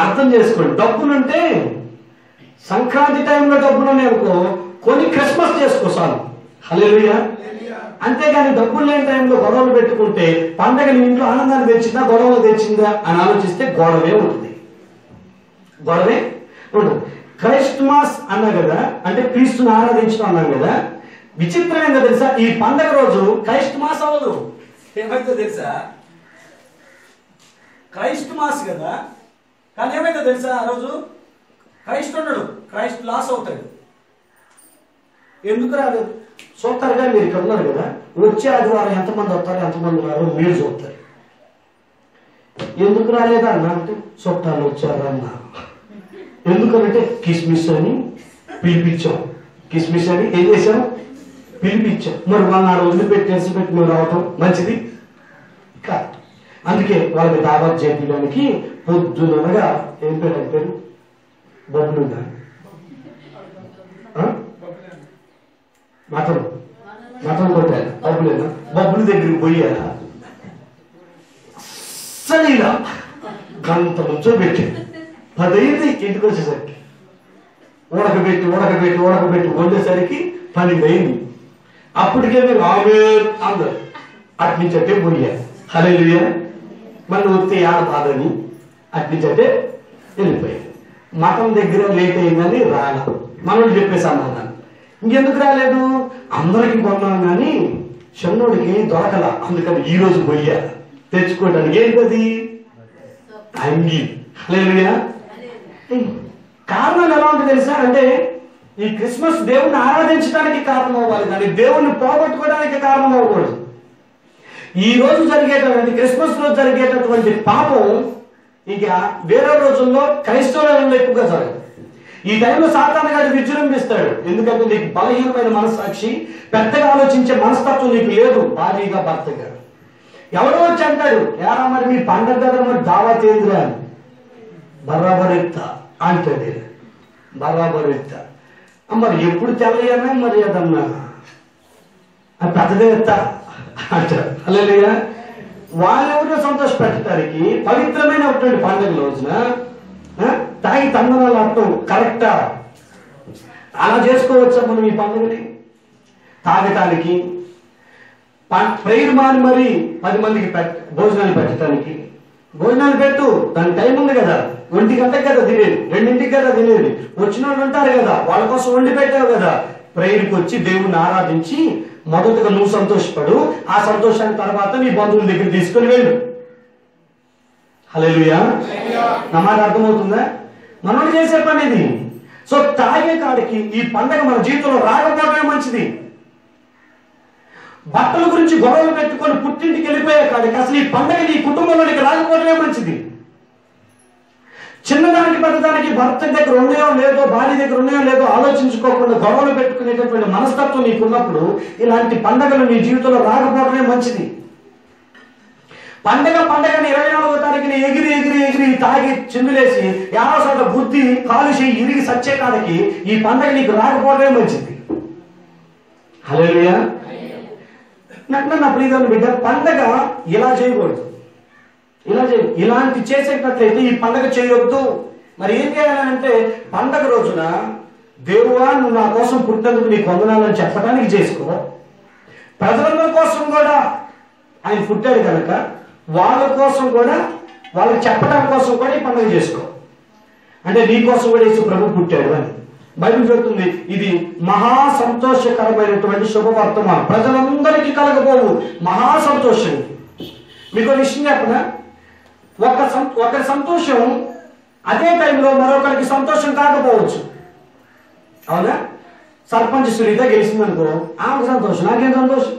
S1: అర్థం చేసుకోండి. డబ్బులుంటే సంక్రాంతి టైంలో డబ్బులు ఉన్నాయి అనుకో, కొని క్రిస్మస్ చేసుకోసాను. హల్లెలూయా. అంతేగాని డబ్బులు లేని టైంలో గొడవలు పెట్టుకుంటే పండగని ఇంట్లో ఆనందాన్ని తెచ్చిందా గొడవలు తెచ్చిందా అని ఆలోచిస్తే గొడవే ఉంటుంది, గొడవే ఉంటుంది. క్రైస్ట్మాస్ అన్నా కదా, అంటే క్రీస్తుని ఆరాధించడం అన్నాం కదా. విచిత్రం ఏంటో తెలుసా, ఈ పండగ రోజు క్రైస్ట్మాస్ అవ్వదు. ఏమైతే తెలుసా, క్రైస్ట్మాస్ కదా, కానీ ఏమైతే తెలుసా ఆ రోజు క్రైస్ట్ ఉండడు, క్రైస్ట్ లాస్ అవుతాడు. ఎందుకు రాలేదు చూస్తారుగా, మీరు ఇక్కడ ఉన్నారు కదా, వచ్చే ఆదివారం ఎంతమంది వస్తారు ఎంతమంది రారు మీరు చూస్తారు. ఎందుకు రాలేదా అన్న అంటే చుట్టాలు వచ్చారా అన్న. ఎందుకనంటే కిస్మిస్ అని పిలిపించాం, కిస్మిస్ అని ఏం చేశాం పిలిపించాం. మరి వాళ్ళ నాడు వదిలిపెట్టి తెలిసిపెట్టి నువ్వు రావటం మంచిది కాదు. అందుకే వాళ్ళకి దావత్ చేయడానికి పొద్దునగా ఏం పేరు అని పేరు బొబ్బులుందా మతం కొట్టారు. బొబ్బులేనా? బొబ్బుల దగ్గరికి పోయారా సరిగా గంట నుంచో పెట్టి 10 అయింది ఇంటికి వచ్చేసరికి. ఉడకబెట్టి వండేసరికి 12 అయింది. అప్పటికే మీరు ఆమె అందరు అట్నుంచే పోయారు. హల్లెలూయా. మళ్ళీ వస్తే ఆడ బాధని అట్నుంచే వెళ్ళిపోయారు. మతం దగ్గర లేట్ అయిందని రాల. మనోడు చెప్పే సమాధానం ఇంకెందుకు రాలేదు, అందరికి కొన్నాం కానీ చిన్నోడికి దొరకల, అందుకని ఈ రోజు పోయా తెచ్చుకోవడానికి. ఏంటది? అంగి. హల్లెలూయా. కారణం ఎలా ఉంటుంది తెలుసా, అంటే ఈ క్రిస్మస్ దేవుణ్ణి ఆరాధించడానికి కారణం అవ్వాలి కానీ దేవుణ్ణి పోగొట్టుకోవడానికి కారణం అవ్వకూడదు. ఈ రోజు జరిగేటటువంటి క్రిస్మస్ రోజు జరిగేటటువంటి పాపం ఇక వేరే రోజుల్లో క్రైస్తవులలో ఎక్కువగా జరగదు. ఈ టైంలో సాతాను గారు విజృంభిస్తాడు. ఎందుకంటే నీకు బలహీనమైన మనస్సాక్షి, పెద్దగా ఆలోచించే మనస్తత్వం నీకు లేదు. భారీగా భర్తగా ఎవడో వచ్చి అంటాడు, ఏరా మరి మీ పండగ దగ్గర మరి దావా తేదురా అని. బరాబరెత్తా అంటాడు. బరాబరెత్తా మరి ఎప్పుడు తెల్లయ్యానా మరి అదన్నా పెద్దదే ఎత్తా అంటాడు. హల్లెలూయా. వాళ్ళెవరినో సంతోషపెట్టడానికి పవిత్రమైనటువంటి పండుగ రోజున తాగి తందనాలు అర్థం కరెక్టా? అలా చేసుకోవచ్చా మనం ఈ పండుగని? తాగటానికి ప్రేయర్ మాని మరి 10 మందికి భోజనాలు పెట్టడానికి. భోజనాలు పెట్టు, దాని టైం ఉంది కదా, 1 గంటకి కదా తినేది, 2 కదా తినేది. వచ్చిన వాళ్ళు ఉంటారు కదా, వాళ్ళ కోసం వండి పెట్టావు కదా. ప్రేయర్కి వచ్చి దేవుణ్ణి ఆరాధించి మొదటగా నువ్వు సంతోషపడు, ఆ సంతోషానికి తర్వాత నీ బంధువుల దగ్గర తీసుకుని వెళ్ళు. హల్లెలూయా. నా మాట అర్థమవుతుందా? మనం చేసే పని ఇది. సో తాగే కాడికి ఈ పండగ మన జీవితంలో రాకపోవడమే మంచిది. బట్టల గురించి గొడవలు పెట్టుకొని పుట్టింటికి వెళ్ళిపోయే కాడికి అసలు ఈ పండగ నీ కుటుంబంలోనికి రాకపోవడమే మంచిది. చిన్నదానికి పెద్దదానికి భర్త దగ్గర ఉన్నాయో లేదో, భార్య దగ్గర ఉన్నాయో లేదో ఆలోచించుకోకుండా గొడవలు పెట్టుకునేటటువంటి మనస్తత్వం నీకున్నప్పుడు ఇలాంటి పండగలు నీ జీవితంలో రాకపోవడమే మంచిది. పండగని 24వ తారీఖుని ఎగిరి తాగి చిందులేసి 50 బుద్ధి కాలుషి ఇరిగి సచ్చే కాడికి ఈ పండగ నీకు రాకపోవడమే మంచిది. హల్లెలూయా. నా ప్రియమైన బిడ్డ, పండగ ఇలా చేయకూడదు, ఇలాంటి చేసేటట్లయితే ఈ పండగ చేయొద్దు. మరి ఏం చేయాలంటే పండగ రోజున దేవువా నువ్వు నా కోసం పుట్టినందుకు నీకు వందనాలని చెప్పడానికి చేసుకో. ప్రజలందరి కోసం కూడా ఆయన పుట్టాడు కనుక వాళ్ళ కోసం కూడా, వాళ్ళకి చెప్పడం కోసం కూడా ఈ పండుగ చేసుకో. అంటే నీ కోసం కూడా యేసు ప్రభు పుట్టాడు అని బైబిల్ చెప్తుంది. ఇది మహా సంతోషకరమైనటువంటి శుభవర్తమానం, ప్రజలందరికీ కలగబోవు మహా సంతోషం. మీకు విషయం చెప్పనా? ఒకరి సంతోషం అదే టైంలో మరొకరికి సంతోషం కాకపోవచ్చు. అవునా? సర్పంచ్ సునీత గెలిచిందనుకో, ఆమెకు సంతోషం, నాకేం సంతోషం?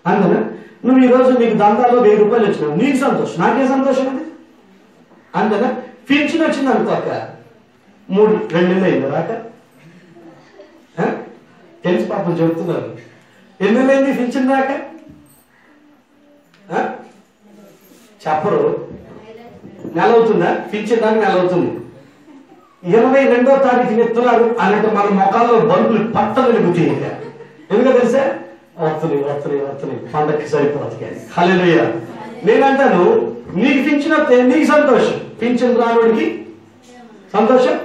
S1: అందునా నువ్వు ఈరోజు నీకు దందాలో 1000 రూపాయలు వచ్చినావు, నీకు సంతోషం, నాకేం సంతోషం అది? అంతేనా? పింఛన్ వచ్చింది అనుకో అక్క, 2 నెలలు అయింది రాక, తెలిసి పాపం చెప్తున్నారు, 2 నెలలు అయింది పింఛన్ రాక, చెప్పరు. నెల అవుతుందా? పింఛన్ దాకా నెల అవుతుంది. 22వ తారీఖుని ఎత్తున్నారు అన్నట్టు మన మొఖాల్లో బల్బులు పట్టలు వెలుగుతాయి. ఎందుకో తెలుసా? వస్తున్నాయి పండక్కి సరిపోతుంది. హల్లెలూయా. నేనంటాను నీకు పింఛన్ వస్తే నీకు సంతోషం, పింఛన్ రానుడికి సంతోషం.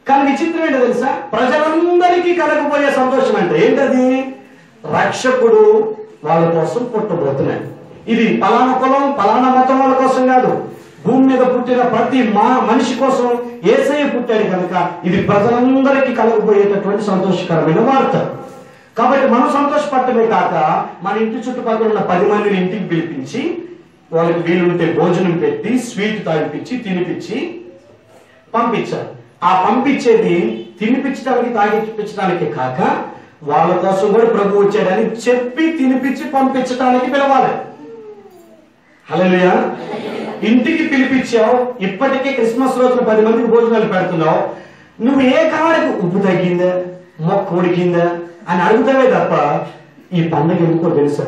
S1: కానీ విచిత్రం ఏంటో తెలుసా? ప్రజలందరికీ కలగబోయే సంతోషం అంటే ఏంటది? రక్షకుడు వాళ్ళ కోసం పుట్టబోతున్నాడు. ఇది పలానా కులం పలానా మతం వాళ్ళ కోసం కాదు, భూమి మీద పుట్టిన ప్రతి మనిషి కోసం యేసయ్య పుట్టాడు కనుక ఇది ప్రజలందరికీ కలగబోయేటటువంటి సంతోషకరమైన వార్త. కాబట్టి మనం సంతోషపడటమే కాక మన ఇంటి చుట్టుపక్కల ఉన్న 10 మందిని ఇంటికి పిలిపించి వాళ్ళకి వీలుంటే భోజనం పెట్టి స్వీట్ తాగిపించి తినిపించి పంపించాలి. ఆ పంపించేది తినిపించడానికి తాగిపించడానికి కాక వాళ్ళ కోసం కూడా ప్రభు వచ్చాడని చెప్పి తినిపించి పంపించడానికి పిలవాలి. హల్లెలూయా. ఇంటికి పిలిపించావు, ఇప్పటికే క్రిస్మస్ రోజున 10 మందికి భోజనాలు పెడుతున్నావు, నువ్వు ఏ కాడికి ఉప్పు తగ్గిందా మొక్క ఉడికిందా అని అడుగుతావే తప్ప ఈ పండుగ ఎందుకో తెలుసా?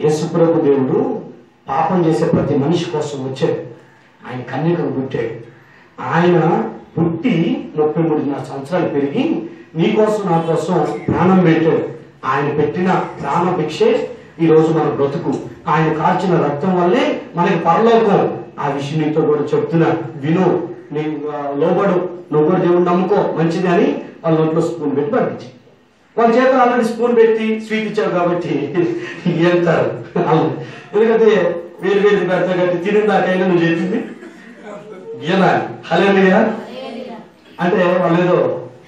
S1: యేసుప్రభు దేవుడు పాపం చేసే ప్రతి మనిషి కోసం వచ్చాడు. ఆయన కన్యకను పుట్టాడు. ఆయన పుట్టి 33 సంవత్సరాలు పెరిగి నీ కోసం నా కోసం ప్రాణం పెట్టాడు. ఆయన పెట్టిన ప్రాణ భిక్షే ఈ రోజు మన బ్రతుకు. ఆయన కార్చిన రక్తం వల్లే మనకి పరలోకం. ఆ విషయం నీతో కూడా చెప్తున్నా, విను, నీ లోబడు, నువ్వు కూడా దేవుడు నమ్ముకో, మంచిది అని వాళ్ళ నోట్లో స్పూన్ పెట్టి పంపించి వాళ్ళ చేతులు ఆల్రెడీ స్పూన్ పెట్టి స్వీట్ ఇచ్చావు కాబట్టి వెళ్తారు. ఎందుకంటే వేరు పెడతా కాబట్టి తినేదాకైనా నువ్వు చెప్పింది గీనాలి. హల్లెలూయా. అంటే వాళ్ళు ఏదో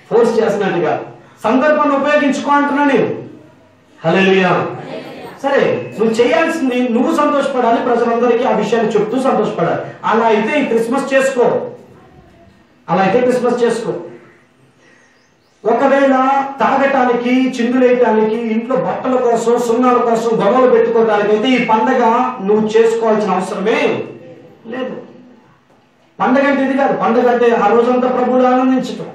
S1: ఫోర్స్ చేస్తున్నట్టుగా సందర్భాన్ని ఉపయోగించుకో అంటున్నా నేను. హల్లెలూయా. సరే, నువ్వు చేయాల్సింది నువ్వు సంతోషపడాలి, ప్రజలందరికీ ఆ విషయాన్ని చెప్తూ సంతోషపడాలి. అలా అయితే ఈ క్రిస్మస్ చేసుకో. ఒకవేళ తాగటానికి చిందులేయటానికి ఇంట్లో బట్టల కోసం సున్నాల కోసం గొడవలు పెట్టుకోవడానికి అయితే ఈ పండగ నువ్వు చేసుకోవాల్సిన అవసరమే లేదు. పండగ అంటే ఇది కాదు. పండగ అంటే ఆ రోజంతా ప్రభువుని ఆనందించటం,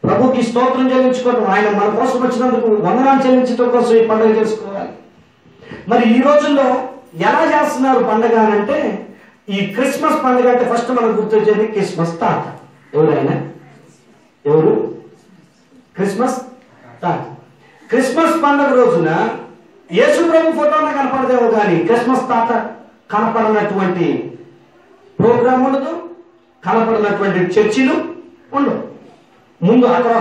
S1: ప్రభుకి స్తోత్రం చెల్లించుకోవటం, ఆయన మన కోసం వచ్చినందుకు వందనాలు చెల్లించడం కోసం ఈ పండుగ చేసుకోవాలి. మరి ఈ రోజుల్లో ఎలా చేస్తున్నారు పండగ అని అంటే, ఈ క్రిస్మస్ పండుగ అంటే ఫస్ట్ మనకు గుర్తొచ్చేది క్రిస్మస్ తాత. ఎవరు క్రిస్మస్ తాత. క్రిస్మస్ పండుగ రోజున యేసు ప్రభు ఫోటోనే కనపడదేమో కానీ క్రిస్మస్ తాత కనపడినటువంటి ప్రోగ్రాం ఉండదు, కనపడినటువంటి చర్చిలు ఉండవు. ముందు అక్కడ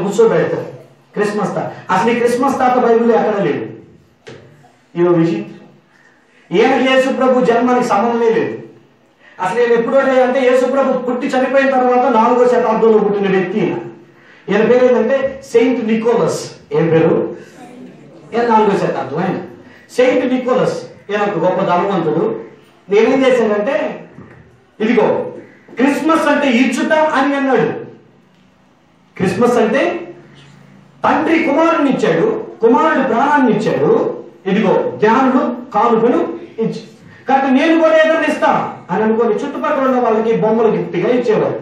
S1: కూర్చోబెడతారు క్రిస్మస్ తాత. అసలు ఈ క్రిస్మస్ తాత బైబిల్ ఎక్కడ లేడు. ఇదో విషయం. ఈయనకి యేసు ప్రభు జన్మానికి సంబంధమే లేదు. అసలు ఈయన ఎప్పుడో అంటే యేసు ప్రభు పుట్టి చనిపోయిన తర్వాత 4వ శతాబ్దంలో పుట్టిన వ్యక్తి. ఈయన పేరు ఏంటంటే సెయింట్ నికోలస్. ఏం పేరు? ఈయన 4వ శతాబ్దం ఆయన సెయింట్ నికోలస్. ఈయన ఒక గొప్ప ధనవంతుడు. నేనేం చేశానంటే ఇదిగో క్రిస్మస్ అంటే ఇచ్చుట అని అన్నాడు. క్రిస్మస్ అంటే తండ్రి కుమారుని ఇచ్చాడు, కుమారుడు ప్రాణాన్ని ఇచ్చాడు. ఇదిగో జ్ఞానుడు కానుకను ఇచ్చి కాబట్టి నేను కూడా ఏదైనా ఇస్తా అని అనుకోని చుట్టుపక్కల ఉన్న వాళ్ళకి బొమ్మలు గిఫ్ట్గా ఇచ్చేవారు.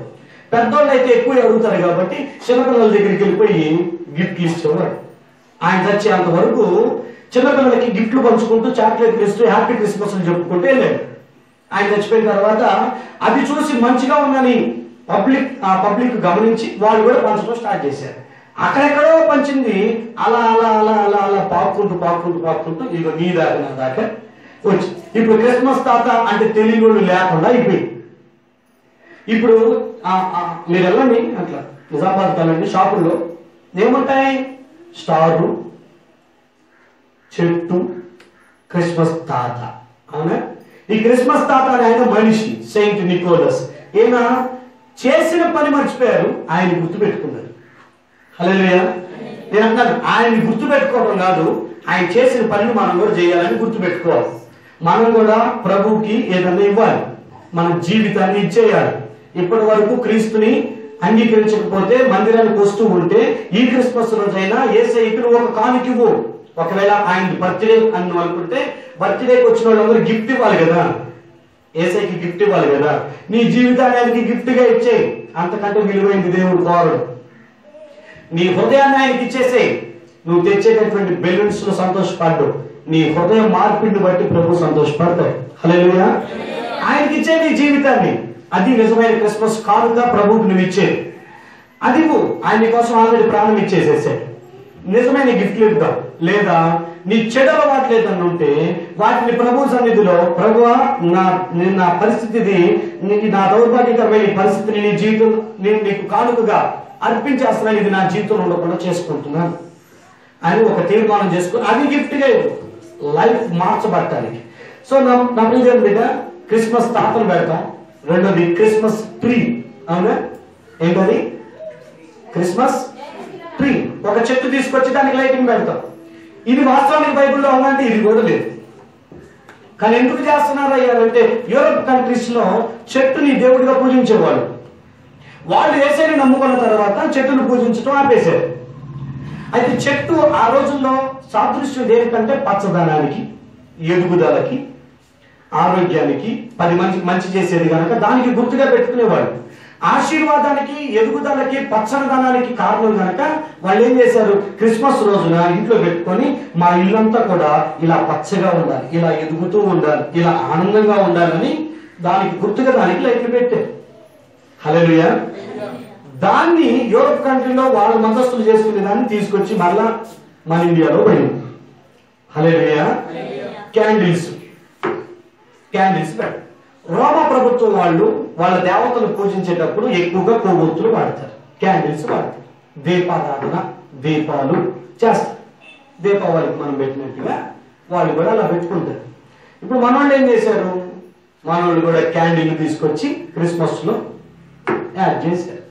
S1: పెద్దోళ్ళు అయితే ఎక్కువ అడుగుతారు కాబట్టి చిన్నపిల్లల దగ్గరికి వెళ్ళిపోయి గిఫ్ట్లు ఇచ్చేవారు. ఆయన చచ్చేంత వరకు చిన్నపిల్లలకి గిఫ్ట్లు పంచుకుంటూ చాక్లెట్లు ఇస్తూ హ్యాపీ క్రిస్మస్ అని చెప్పుకుంటూ వెళ్ళాడు. ఆయన చచ్చిపోయిన తర్వాత అది చూసి మంచిగా ఉందని పబ్లిక్ గమనించి వాళ్ళు కూడా పంచడం స్టార్ట్ చేశారు. అక్కడెక్కడో పంచింది అలా అలా అలా అలా అలా పాక్కుంటూ ఇదిగో నీ దాకా నా దాకా వచ్చి ఇప్పుడు క్రిస్మస్ తాత అంటే తెలియని లేకుండా అయిపోయింది. ఇప్పుడు మీరు వెళ్ళండి అట్లా నిజామాబాద్ వెళ్ళండి, షాపుల్లో ఏముంటాయి? స్టారు, చెట్టు, క్రిస్మస్ తాత. అవునా? ఈ క్రిస్మస్ తాత అని ఆయన మనిషి సెయింట్ నికోలస్. ఈయన చేసిన పని మర్చిపోయారు, ఆయన గుర్తుపెట్టుకున్నారు. హల్లెలూయా. నేను అంటాను ఆయన గుర్తుపెట్టుకోవడం కాదు, ఆయన చేసిన పనిని మనం కూడా చేయాలని గుర్తుపెట్టుకోవాలి. మనం కూడా ప్రభువుకి ఏదైనా ఇవ్వాలి, మన జీవితాన్ని ఇచ్చేయాలి. ఇప్పటి వరకు క్రీస్తుని అంగీకరించకపోతే మందిరానికి వస్తూ ఉంటే ఈ క్రిస్మస్ రోజైనా యేసయ్యకి నువ్వు ఒక కానుక ఇవ్వు. ఒకవేళ ఆయన బర్త్డే అని అనుకుంటే బర్త్డేకి వచ్చిన వాళ్ళందరూ గిఫ్ట్ ఇవ్వాలి కదా, యేసయ్యకి గిఫ్ట్ ఇవ్వాలి కదా. నీ జీవితాన్ని ఆయనకి గిఫ్ట్ గా ఇచ్చేయి, అంతకంటే విలువైంది దేవుడు కోరడు. నీ హృదయాన్ని ఆయనకి ఇచ్చేసేయి. నువ్వు తెచ్చేటటువంటి బెలూన్స్ లో సంతోషపడ్డు, నీ హృదయం మార్పిడిని బట్టి ప్రభు సంతోషపడతాడు. హల్లెలూయా. ఆయనకి ఇచ్చే నీ జీవితాన్ని, అది నిజమైన క్రిస్మస్ కానుక ప్రభువుకి నువ్వు ఇచ్చేది. అది ఆయన కోసం ఆల్రెడీ ప్రాణం ఇచ్చేసేసాడు. నిజమైన గిఫ్ట్లు ఇద్దాం. లేదా నీ చెడు అలవాట్లు ఏదన్నా ఉంటే వాటిని ప్రభు సన్నిధిలో, ప్రభువా నా పరిస్థితిది, నా దౌర్భాగ్యకరమైన పరిస్థితిని నీ జీవితం నేను నీకు కానుకగా అర్పించేస్తున్నాను, ఇది నా జీవితంలో ఉండకుండా చేసుకుంటున్నాను అని ఒక తీర్మానం చేసుకుని అది గిఫ్ట్ గా లైఫ్ మార్చబడటానికి. సో నా ప్రియుల బిడ్డ క్రిస్మస్ తాతను పెడతాం. రెండోది క్రిస్మస్ ట్రీ. అవునా? ఏంటది? Christmas tree. ఒక చెట్టు తీసుకొచ్చి దానికి లైటింగ్ పెడతాం. ఇది వాస్తవానికి బైబిల్లో ఉందంటే ఇది కూడా లేదు. కానీ ఎందుకు చేస్తున్నారు అయ్యారంటే యూరోప్ కంట్రీస్ లో చెట్టుని దేవుడిగా పూజించేవాళ్ళు. వాళ్ళు యేసయ్యని నమ్ముకున్న తర్వాత చెట్టును పూజించడం ఆపేశారు. అయితే చెట్టు ఆ రోజుల్లో సాదృశ్యం దేనికంటే పచ్చదనానికి, ఎదుగుదలకి, ఆరోగ్యానికి, 10 మంచి చేసేది కనుక దానికి గుర్తుగా పెట్టుకునేవాళ్ళు. ఆశీర్వాదానికి, ఎదుగుదలకి, పచ్చదనానికి కారణం కనుక వాళ్ళు ఏం చేశారు? క్రిస్మస్ రోజున ఇంట్లో పెట్టుకొని మా ఇల్లంతా కూడా ఇలా పచ్చగా ఉండాలి, ఇలా ఎదుగుతూ ఉండాలి, ఇలా ఆనందంగా ఉండాలని దానికి గుర్తుగా దానికి లైట్లు పెట్టారు. హల్లెలూయా. దాన్ని యూరోప్ కంట్రీలో వాళ్ళ మతస్థులు చేసుకునే దాన్ని తీసుకొచ్చి మళ్ళా మన ఇండియాలో పోయింది. హల్లెలూయా. క్యాండిల్స్ పెట్టారు. రోమా ప్రభుత్వం వాళ్ళు వాళ్ళ దేవతలు పూజించేటప్పుడు ఎక్కువగా కొవ్వొత్తులు వాడతారు, క్యాండిల్స్ వాడతారు. దీపారాధన, దీపాలు చేస్తారు. దీపావళికి మనం పెట్టినట్టుగా వాళ్ళు కూడా అలా పెట్టుకుంటారు. ఇప్పుడు మనోళ్ళు ఏం చేశారు? మనోళ్ళు కూడా క్యాండిల్ తీసుకొచ్చి క్రిస్మస్ లో యాడ్ చేశారు.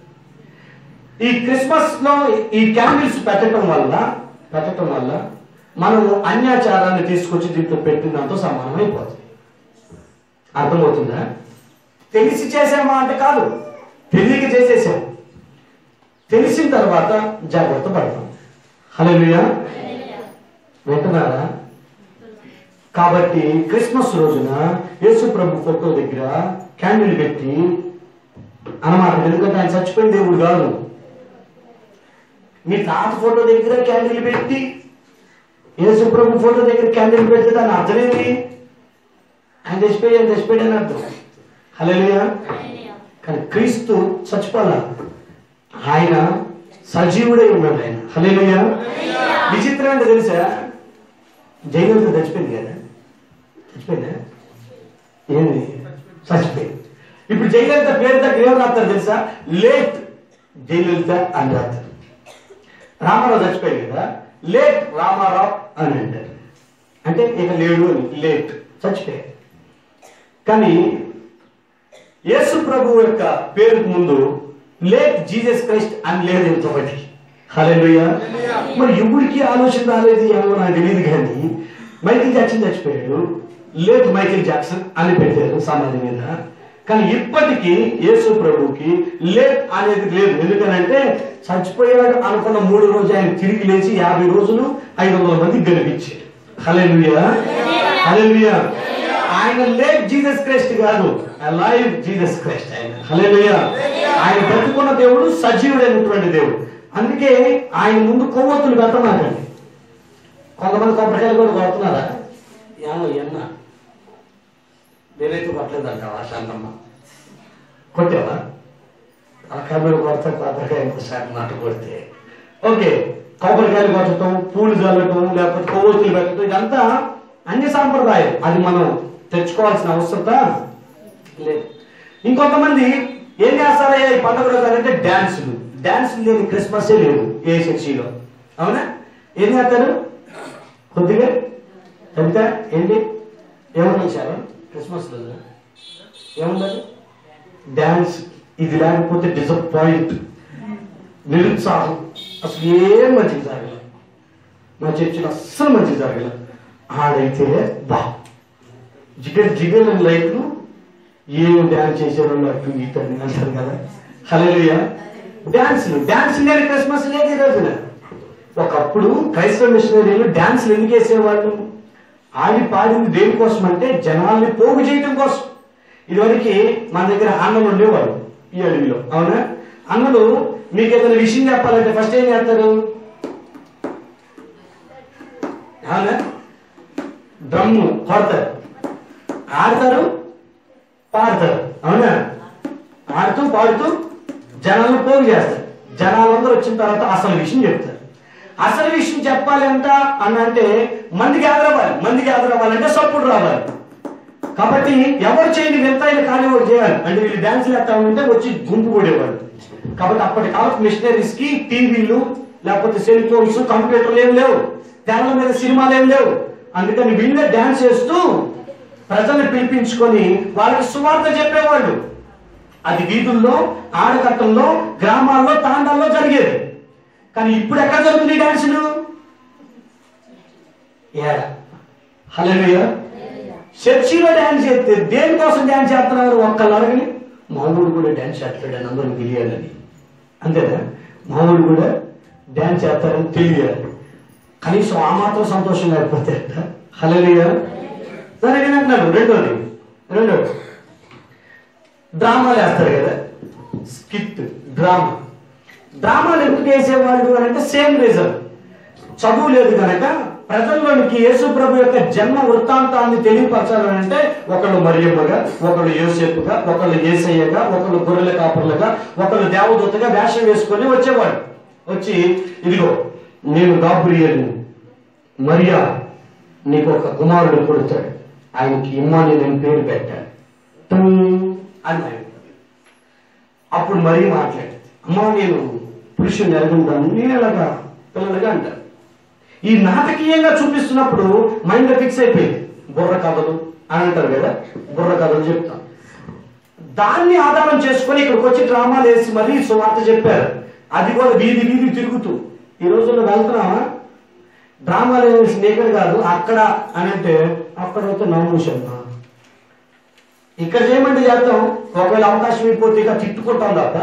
S1: ఈ క్రిస్మస్ లో ఈ క్యాండిల్స్ పెట్టడం వల్ల మనము అన్యాచారాన్ని తీసుకొచ్చి దీంట్లో పెట్టినంత సమానం అయిపోతుంది. అర్థమవుతుందా? తెలిసి చేసామా అంటే కాదు, తెలియక చేసేసాం. తెలిసిన తర్వాత జాగ్రత్త పడతాం. హల్లెలూయా. వింటున్నారా? కాబట్టి క్రిస్మస్ రోజున యేసు ప్రభు ఫోటో దగ్గర క్యాండిల్ పెట్టి అన్నమాట. ఎందుకంటే ఆయన చచ్చిపోయిన దేవుడు కాదు. మీ తాత ఫోటో దగ్గర క్యాండిల్ పెట్టి యేసు ప్రభు ఫోటో దగ్గర క్యాండిల్ పెడితే దాని అర్థమేంటి? ఆయన చచ్చిపోయాడు అని అర్థం. హల్లెలూయా. కానీ క్రీస్తు చచ్చిపోలా, ఆయన సజీవుడై ఉన్నాడు. ఆయన హల్లెలూయా. విచిత్రం అంటే తెలుసా? జయలలిత చచ్చిపోయింది కదా, చచ్చిపోయిందా? ఏంది చచ్చిపోయింది. ఇప్పుడు జయలలిత పేరు దగ్గర ఏం రాస్తారు తెలుసా? లేట్ జయలలిత అని రాస్తారు. రామారావు చచ్చిపోయింది కదా, లేట్ రామారావు అని అంటారు. అంటే ఇక లేడు అని, లేట్ చచ్చిపోయారు. కానీ యేసు ప్రభు యొక్క పేరుకు ముందు లేట్ జీసస్ క్రైస్ట్ అని లేదు ఎంతోటి. హల్లెలూయా. మరి ఎవరికి ఆలోచన రాలేదు ఏమో నాకు తెలియదు, కానీ మైకేల్ జాక్సన్ చచ్చిపోయాడు, లేట్ మైకేల్ జాక్సన్ అని పెట్టారు సమాధి మీద. కానీ ఇప్పటికీ యేసు ప్రభుకి లేట్ అనేది లేదు. ఎందుకనంటే చచ్చిపోయాడు అనుకున్న 3 రోజులు ఆయన తిరిగి లేచి 50 రోజులు 500 మందికి గెలిపించాడు. హల్లెలూయా, హల్లెలూయా. ఆయన లేట్ జీసస్ క్రైస్ట్ కాదు, లైవ్ జీసస్ క్రైస్ట్ ఆయన. హల్లెలూయా. ఆయన బ్రతుకున్న దేవుడు, సజీవుడైనటువంటి దేవుడు. అందుకే ఆయన ముందు కొవ్వొత్తులు పెట్టమాకండి. కొంతమంది కొబ్బరికాయలు కూడా కొడుతున్నారా? ఏమో ఎన్న నేనైతే కొట్టలేదంటావా శాంతమ్మ? కొట్టావా? తలకాయ మీద కొడతా, కొబ్బరికాయ ఇంకోసారి మాట కొడితే ఓకే. కొబ్బరికాయలు కొట్టడం, పూలు చల్లటం, లేకపోతే కొవ్వొత్తులు పెట్టడం, ఇదంతా అన్ని సాంప్రదాయం. అది మనం తెచ్చుకోవాల్సిన అవసరత లేదు. ఇంకొంతమంది ఏం చేస్తారయ్యా ఈ పండుగ రోజు అంటే డాన్సులు. డాన్సులు లేని క్రిస్మసే లేదు ఏ చర్చిలో. అవునా? ఏం చేస్తారు? కొద్దిగా ఎంత ఏంటి ఏమనిచ్చారు క్రిస్మస్ రోజు? ఏముండాలి? డాన్స్. ఇది లేకపోతే డిసప్పాయింట్, నిరుత్సాహం. అసలు ఏం మంచిగా జరగలేదు. మా చర్చిలో అస్సలు మంచిగా జరగలేదు. ఆడైతే బా జిగర్ జిగర్ లైట్లు ఏం డాన్స్ చేశారో అటు ఇటు అని అంటారు కదా. హల్లెలూయా. డాన్స్ లేని క్రిస్మస్ లేదు ఈ రోజున. ఒకప్పుడు క్రైస్తవ మిషనరీలు డాన్స్లు ఎందుకు వేసేవాళ్ళు? ఆడి పాడింది దేనికోసం అంటే జనాల్ని పోగు చేయటం కోసం. ఇదివరకు మన దగ్గర అన్నలు ఉండేవాడు ఈ అడవిలో. అవునా? అన్నలు మీకు ఏదైనా విషయం చెప్పాలంటే ఫస్ట్ ఏం చేస్తారు? అవునా? డ్రమ్ము కొడతారు, ఆడతారు, పాడతారు. అవునా? ఆడుతూ పాడుతూ జనాలను పోగు చేస్తారు. జనాలందరూ వచ్చిన తర్వాత అసలు విషయం చెప్తారు. అసలు విషయం చెప్పాలి అంట అని అంటే మందికి ఎదురవ్వాలి. మందికి ఎదురవ్వాలంటే సపోర్ట్ రావాలి. కాబట్టి ఎవరు చేయండి వింతైన కానీ ఒకటి చేయాలి అంటే వీళ్ళు డాన్సులు ఎత్తా ఉంటే వచ్చి గుంపు కూడేవాడు. కాబట్టి అప్పటి కాలం మిషనరీస్ కి టీవీలు లేకపోతే సెల్ ఫోన్స్, కంప్యూటర్లు ఏం లేవు, తెరల మీద సినిమాలు ఏం లేవు. అందుకని వీళ్ళే డాన్స్ చేస్తూ ప్రజల్ని పిలిపించుకొని వాళ్ళకి సువార్త చెప్పేవాళ్ళు. అది వీధుల్లో, ఆడకట్టంలో, గ్రామాల్లో, తాండాల్లో జరిగేది. కానీ ఇప్పుడు ఎక్కడ జరుగుతుంది డాన్సులు? హల్లెలూయా. చర్చిలో డాన్స్ చేస్తే దేనికోసం డాన్స్ చేస్తున్నారు? ఒక్కళ్ళు అడగని. మామూలు కూడా డాన్స్ చేస్తాడని అందరూ తెలియాలని. అంతేనా? మామూలు కూడా డాన్స్ చేస్తారని తెలియాలి. కనీసం ఆ మాత్రం సంతోషం లేకపోతే హల్లెలూయా. సరే అంటున్నాడు. రెండోది డ్రామాలు వేస్తారు కదా, స్కిట్ డ్రామా. డ్రామాలు ఎందుకు వేసేవాళ్ళు అని అంటే సేమ్ రీజన్. చదువు లేదు కనుక ప్రజల్లోనికి యేసు ప్రభు యొక్క జన్మ వృత్తాంతాన్ని తెలియపరచాలని అంటే ఒకళ్ళు మరియమ్మగా, ఒకళ్ళు యోసేపుగా, ఒకళ్ళు యేసయ్యగా, ఒకళ్ళు గొర్రెల కాపర్లుగా, ఒకళ్ళు దేవదూతగా వేషం వేసుకొని వచ్చేవాడు. వచ్చి ఇదిగో నేను గాబ్రియల్ని, మరియా నీకు ఒక కుమారుడు పుడతాడు, ఆయనకి ఇమ్మానుయేల్ అని పేరు పెట్టాడు అని. అప్పుడు మరీ మాట్లాడు, అమ్మా నేను పురుషుని ఎరుగుంటాను, నేను ఎలాగా పిల్లలుగా అంటారు. ఈ నాటకీయంగా చూపిస్తున్నప్పుడు మైండ్ ఫిక్స్ అయిపోయింది. బుర్ర కథలు అని అంటారు కదా, బుర్ర కథలు చెప్తాం. దాన్ని ఆధారం చేసుకొని ఇక్కడికి వచ్చి డ్రామాలు వేసి మరీ సువార్త చెప్పారు. అది కూడా వీధి వీధి తిరుగుతూ. ఈ రోజుల్లో వెళ్తున్నామా? డ్రామాలు వేసి ఇక్కడ కాదు అక్కడ అని అంటే అక్కడైతే నమ్మూషమ్మా. ఇక్కడ చేయమంటే చేద్దాం, ఒకవేళ అవకాశం అయిపోతే ఇక తిట్టుకుంటాం తప్ప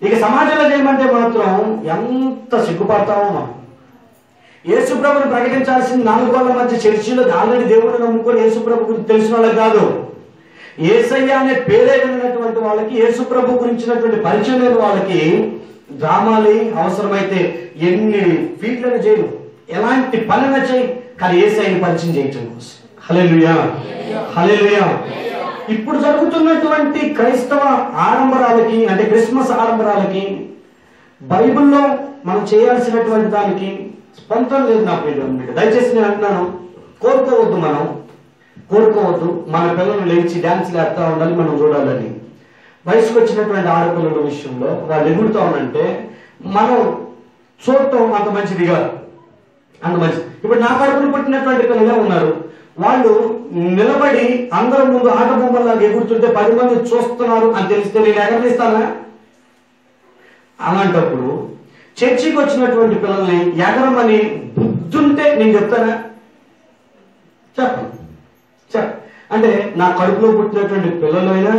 S1: ఇక సమాజంలో చేయమంటే మాత్రం ఎంత సిగ్గుపడతామో మనం. యేసుప్రభుని ప్రకటించాల్సింది 4 గోడల మధ్య చర్చిలో ఆల్రెడీ దేవుడిని నమ్ముకొని యేసుప్రభు గురించి తెలిసిన వాళ్ళకి కాదు, యేసయ్య అనే పేరే విన్నటువంటి వాళ్ళకి, యేసుప్రభు గురించినటువంటి పరిచయం లేని వాళ్ళకి డ్రామాలు అవసరమైతే ఎన్ని ఫీట్లను చేయను, ఎలాంటి పనులను చేయి, కానీ యేసయ్యని పరిచయం చేయటం కోసం. హల్లెలూయా, హల్లెలూయా. ఇప్పుడు జరుగుతున్నటువంటి క్రైస్తవ ఆడంబరాలకి అంటే క్రిస్మస్ ఆడంబరాలకి బైబిల్లో మనం చేయాల్సినటువంటి దానికి స్పందన లేదు నా ప్రియుడు. దయచేసి నేను అంటున్నాను, కోరుకోవద్దు, మన పిల్లలు లేచి డాన్స్లు వేస్తా ఉండాలి, మనం చూడాలని. వయసుకు వచ్చినటువంటి ఆడపిల్లల విషయంలో వాళ్ళు ఎగురుతా ఉంటే మనం చూడటం అంత మంచిది కాదు, అంత మంచిది. ఇప్పుడు నా కడుపును పుట్టినటువంటి పిల్లలే ఉన్నారు, వాళ్ళు నిలబడి అందరి ముందు ఆట బొమ్మలాగా ఎగురుతుంటే 10 మంది చూస్తున్నారు అని తెలిస్తే నేను ఎగరనిస్తానా? అలాంటప్పుడు చర్చికి వచ్చినటువంటి పిల్లల్ని ఎగరమని బుద్ధుంటే నేను చెప్తానా? చెప్పను. అంటే నా కడుపులో పుట్టినటువంటి పిల్లలైనా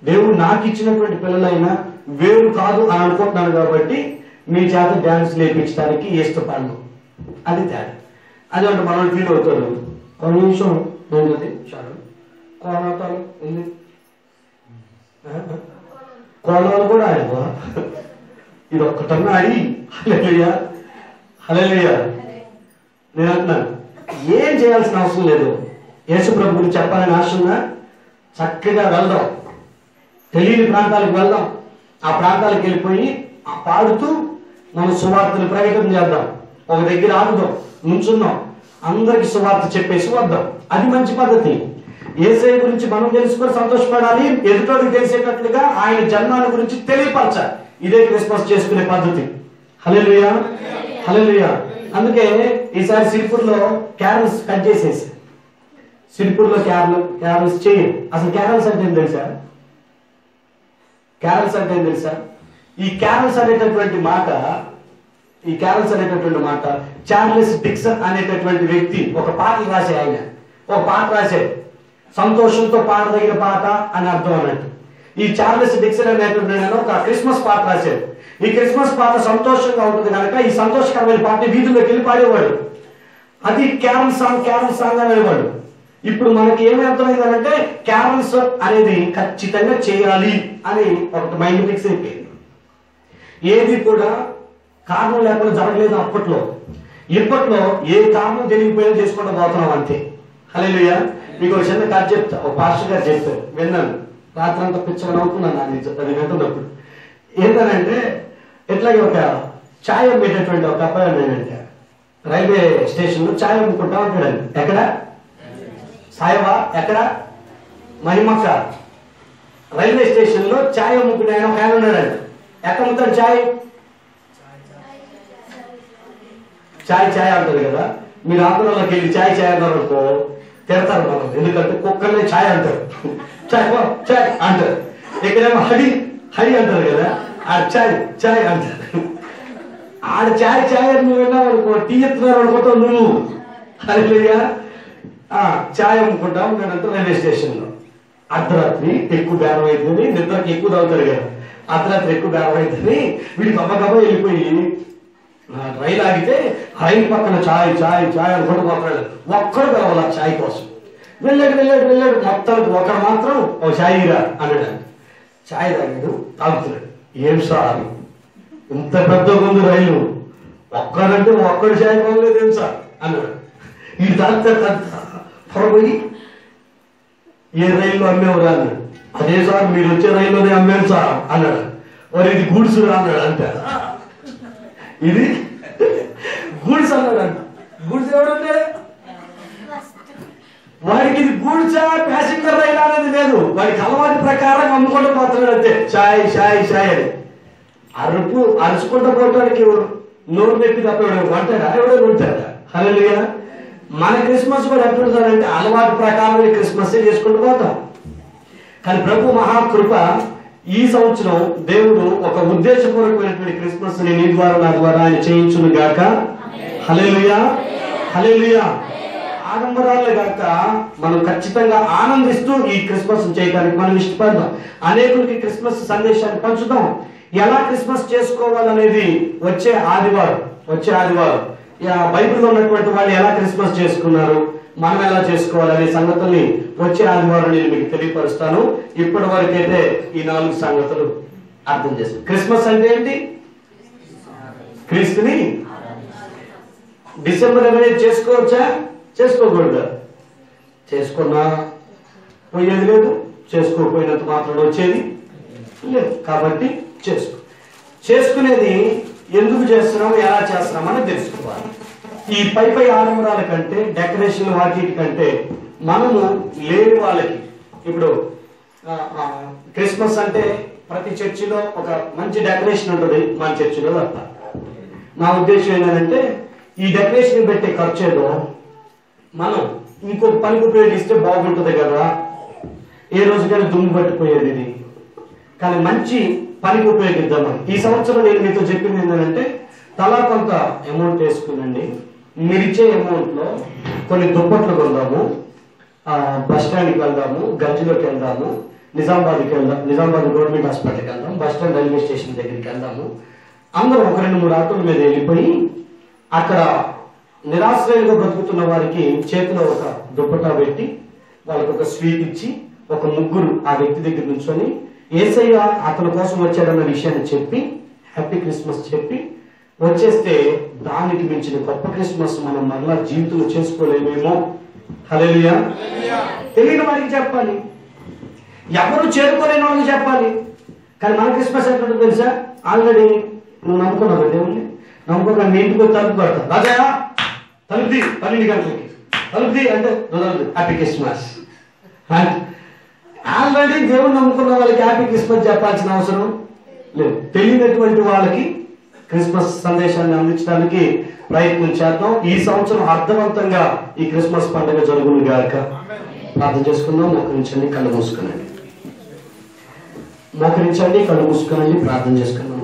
S1: దేవుడు నాకు ఇచ్చినటువంటి పిల్లలైనా వేరు కాదు అని అనుకుంటున్నాను కాబట్టి మీ చేత డ్యాన్స్ నేర్పించడానికి ఇష్టపడను. అది తేడా. అది అంటే మనం ఫీల్ అవుతారు. ఒక నిమిషం ఉన్నది చాలు. కోలాటాలు ఉంది, కోలాలు కూడా ఆడిపో. ఇది ఒక్కటన్నా ఆడి హల్లెలూయా హల్లెలూయా. నేను అంటున్నాను, ఏం చేయాల్సిన అవసరం లేదు. యేసు ప్రభు గురించి చెప్పాలని ఆశంగా చక్కగా వెళ్దాం, తెలియని ప్రాంతాలకు వెళ్దాం, ఆ ప్రాంతాలకు వెళ్ళిపోయి పాడుతూ మనం సువార్తను ప్రకటన చేద్దాం. ఒక దగ్గర ఆగుదాం, నుంచుందాం, అందరికి సువార్త చెప్పేసి వద్దాం. అది మంచి పద్ధతి. యేసయ్య గురించి మనం తెలుసుకొని సంతోషపడాలి, ఎదుటోడికి తెలిసేటట్లుగా ఆయన జన్మాల గురించి తెలియపరచాలి. ఇదే క్రిస్మస్ చేసుకునే పద్ధతి. హల్లెలూయా హల్లెలూయా. అందుకే ఈసారి సిరిపూర్లో క్యారల్స్ కట్ చేసేసి, సిరిపూర్లో క్యారల్స్ చేయండి. అసలు క్యారల్స్ అంటే ఏం తెలుసా? ఈ క్యారల్స్ అనేటటువంటి మాట చార్లెస్ డిక్సన్ అనేటటువంటి వ్యక్తి ఒక పాటలు రాసే, ఆయన ఒక పాట రాశాడు, సంతోషంతో పాడదగిన పాట అని అర్థం అన్నట్టు. ఈ చార్లెస్ డిక్సన్ అనేటువంటి ఒక క్రిస్మస్ పాట రాశాడు. ఈ క్రిస్మస్ పాట సంతోషంగా ఉంటుంది కనుక ఈ సంతోషకరమైన పాట వీధుల్లోకి వెళ్ళి పాడేవాడు. అది క్యారల్ సాంగ్ అనేవాడు. ఇప్పుడు మనకి ఏమి అర్థమైందంటే క్యారల్స్ అనేది ఖచ్చితంగా చేయాలి అని ఒకటి మైండ్ ఫిక్స్ అయిపోయింది. ఏది కూడా కారణం లేకుండా జరగలేదు అప్పట్లో. ఇప్పట్లో ఏ కారణం తెలియకపోయినా చేసుకుంటూ పోతున్నాం అంతే. హల్లెలూయా. మీకు ఒక చిన్న కథ చెప్తా. ఒక పాస్టర్ గారు చెప్పారు, విన్నాను. రాత్రి అంతా పిచ్చగా నవ్వుకున్నాను అది వింటున్నప్పుడు. ఏంటనంటే ఎట్లాగే ఒక ఛాయ్ అమ్మేటటువంటి ఒక అబ్బాయి ఉన్నాడంటే రైల్వే స్టేషన్ లో ఛాయ్ అమ్ముకుంటా ఉంటాడండి. ఎక్కడ? సాయవా ఎక్కడ? మహిమక్క రైల్వే స్టేషన్ లో ఛాయ్ అమ్ముకునే ఆయన ఒక ఆయన ఉన్నాడండి. ఎక్కడ అమ్ముతాడు ఛాయ్? ఛాయ్ అంటారు కదా. మీరు ఆంధ్రలోకి వెళ్ళి ఛాయ్ అన్నారు అనుకో తిడతారు మనం, ఎందుకంటే కుక్కర్లే ఛాయ్ అంటారు, ఛాయ్ అంటారు. ఇక్కడేమో హరి అంటారు కదా, ఆడ ఛాయ్ అంటారు. ఆడ ఛాయ్ అని నువ్వు విన్నావు అనుకో, టీ ఎత్తున్నారు అనుకుంటావు నువ్వు. హల్లెలూయా. ఛాయ్ అమ్ముకుంటాం నేనంతా రైల్వే స్టేషన్ లో. అర్ధరాత్రి ఎక్కువ బేరం అవుతుంది, నిద్రకి ఎక్కువ తాగుతారు కదా, అర్ధరాత్రి ఎక్కువ బేరం అవుతుంది. వీడి గబ్బ వెళ్ళిపోయి రైలు ఆగితే రైలు పక్కన ఛాయ్ అనుకుంటూ పోతాడు. ఒక్కడు పిలవాల ఛాయ్ కోసం. వెళ్ళాడు మొత్తానికి ఒకడు మాత్రం ఒక ఛాయ్ రా అన్నాడు. ఛాయ్ తాగాడు, తాగుతున్నాడు. ఏం సార్ ఇంత పెద్ద ముందు రైలు, ఒక్కడంటే ఒక్కడు ఛాయ్ పోలేదు ఏం సార్ అన్నాడు. ఈ తాగుతాడు పొరపోయి ఏ రైల్లో అమ్మేవరా అన్నాడు. అదే సార్ మీరు వచ్చే రైల్లోనే అమ్మాను సార్ అన్నాడు. మరి ఇది గూడ్స్ రా అన్నాడు. అంతే, ఇది గూడ్స్ అన్నాడు. అంట గూడ్స్ ఎవరంటే వాడికి ఇది గూడ్సా ప్యాసింజర్ రైలు అనేది లేదు. వాడికి అలవాటు ప్రకారం అమ్ముకుంటూ పోతున్నాడు అంతే. ఛాయ్ అని అరుచుకుంటూ పోవడానికి నోరు నొప్పి తప్ప అంటాడా? ఎవడో ఉంటాడా? హల్లెలూయా. మన క్రిస్మస్ కూడా ఎప్పుడుంటారంటే అలవాటు ప్రకారం క్రిస్మస్ చేసుకుంటూ పోతాం. కానీ ప్రభు మహాకృప ఈ సంవత్సరం దేవుడు ఒక ఉద్దేశపూర్వకమైనటువంటి క్రిస్మస్ ని నీ ద్వారా నా ద్వారా ఆయన చేయించును గాక. హల్లెలూయా హల్లెలూయా. ఆడంబరాలే గాక మనం ఖచ్చితంగా ఆనందిస్తూ ఈ క్రిస్మస్ చేయడానికి మనం ఇష్టపడదాం. అనేకులకి క్రిస్మస్ సందేశాన్ని పంచుదాం. ఎలా క్రిస్మస్ చేసుకోవాలనేది వచ్చే ఆదివారం బైబిల్లో ఉన్నటువంటి వాళ్ళు ఎలా క్రిస్మస్ చేసుకున్నారు, మనం ఎలా చేసుకోవాలనే సంగతుల్ని వచ్చే ఆదివారం నేను మీకు తెలియపరుస్తాను. ఇప్పటి వరకైతే ఈ 4 సంగతులు అర్థం చేస్తాను. క్రిస్మస్ అంటే ఏంటి? క్రీస్తుని డిసెంబర్ 25 చేసుకోవచ్చా? చేసుకోకూడదు. చేసుకున్నా పోయేది లేదు, చేసుకోకపోయినంత మాత్రం వచ్చేది లేదు. కాబట్టి చేసుకునేది ఎందుకు చేస్తున్నాము, ఎలా చేస్తున్నామని తెలుసుకోవాలి. ఈ పై ఆడంబరాల కంటే, డెకరేషన్ వాటి కంటే మనము లేని వాళ్ళకి, ఇప్పుడు క్రిస్మస్ అంటే ప్రతి చర్చిలో ఒక మంచి డెకరేషన్ ఉంటుంది, మన చర్చిలో తప్ప. నా ఉద్దేశం ఏంటంటే ఈ డెకరేషన్ పెట్టే ఖర్చు ఏదో మనం ఇంకొక పనికి ఉపయోగిస్తే బాగుంటుంది కదా, ఏ రోజుకైనా దుమ్ము పట్టిపోయేది ఇది, కానీ మంచి పనికి ఉపయోగిద్దామని. ఈ సంవత్సరం నేను మీతో చెప్పింది ఏంటంటే తలా కొంత అమౌంట్ వేసుకునండి, మీరు ఇచ్చే అమౌంట్ లో కొన్ని దుప్పట్లు కొందాము, బస్ స్టాండ్కి వెళ్దాము, గంజిలోకి వెళ్దాము, నిజామాబాద్కి వెళ్దాం, నిజామాబాద్ గవర్నమెంట్ హాస్పిటల్కి వెళ్దాం, బస్ స్టాండ్ రైల్వే స్టేషన్ దగ్గరికి వెళ్దాము, అందరం ఒక 2-3 ఆటోల మీద వెళ్ళిపోయి అక్కడ నిరాశ్రయంగా బ్రతుకుతున్న వారికి చేతిలో ఒక దుప్పటా పెట్టి వాళ్ళకి ఒక స్వీట్ ఇచ్చి ఒక ముగ్గురు ఆ వ్యక్తి దగ్గర నుంచొని యేసయ్య అతని కోసం వచ్చాడన్న విషయాన్ని చెప్పి హ్యాపీ క్రిస్మస్ చెప్పి వచ్చేస్తే దానికి మించిన గొప్ప క్రిస్మస్ మనం మరలా జీవితంలో చేసుకోలేమేమో. హల్లెలూయా. తెలియని వారికి చెప్పాలి, ఎవరు చేరుకోలేని వాళ్ళకి చెప్పాలి. కానీ మన క్రిస్మస్ ఎక్కడ తెలుసా? ఆల్రెడీ నువ్వు నమ్ముకున్నావు దేవుణ్ణి, నమ్ముకున్నా మీ ఇంటికి తలుపు కొడతా, రాజా తలుపుది 12 గంటలకి తలుపుది అంటే హ్యాపీ క్రిస్మస్. ఆల్రెడీ దేవుడు నమ్ముకున్న వాళ్ళకి హ్యాపీ క్రిస్మస్ చెప్పాల్సిన అవసరం లేదు. తెలియనటువంటి వాళ్ళకి క్రిస్మస్ సందేశాన్ని అందించడానికి ప్రయత్నం చేద్దాం. ఈ సంవత్సరం అర్థవంతంగా ఈ క్రిస్మస్ పండుగ జరుగును గాక. ప్రార్థన చేసుకుందాం. మోకరించండి, కళ్ళు మూసుకునండి. ప్రార్థన చేసుకున్నాం.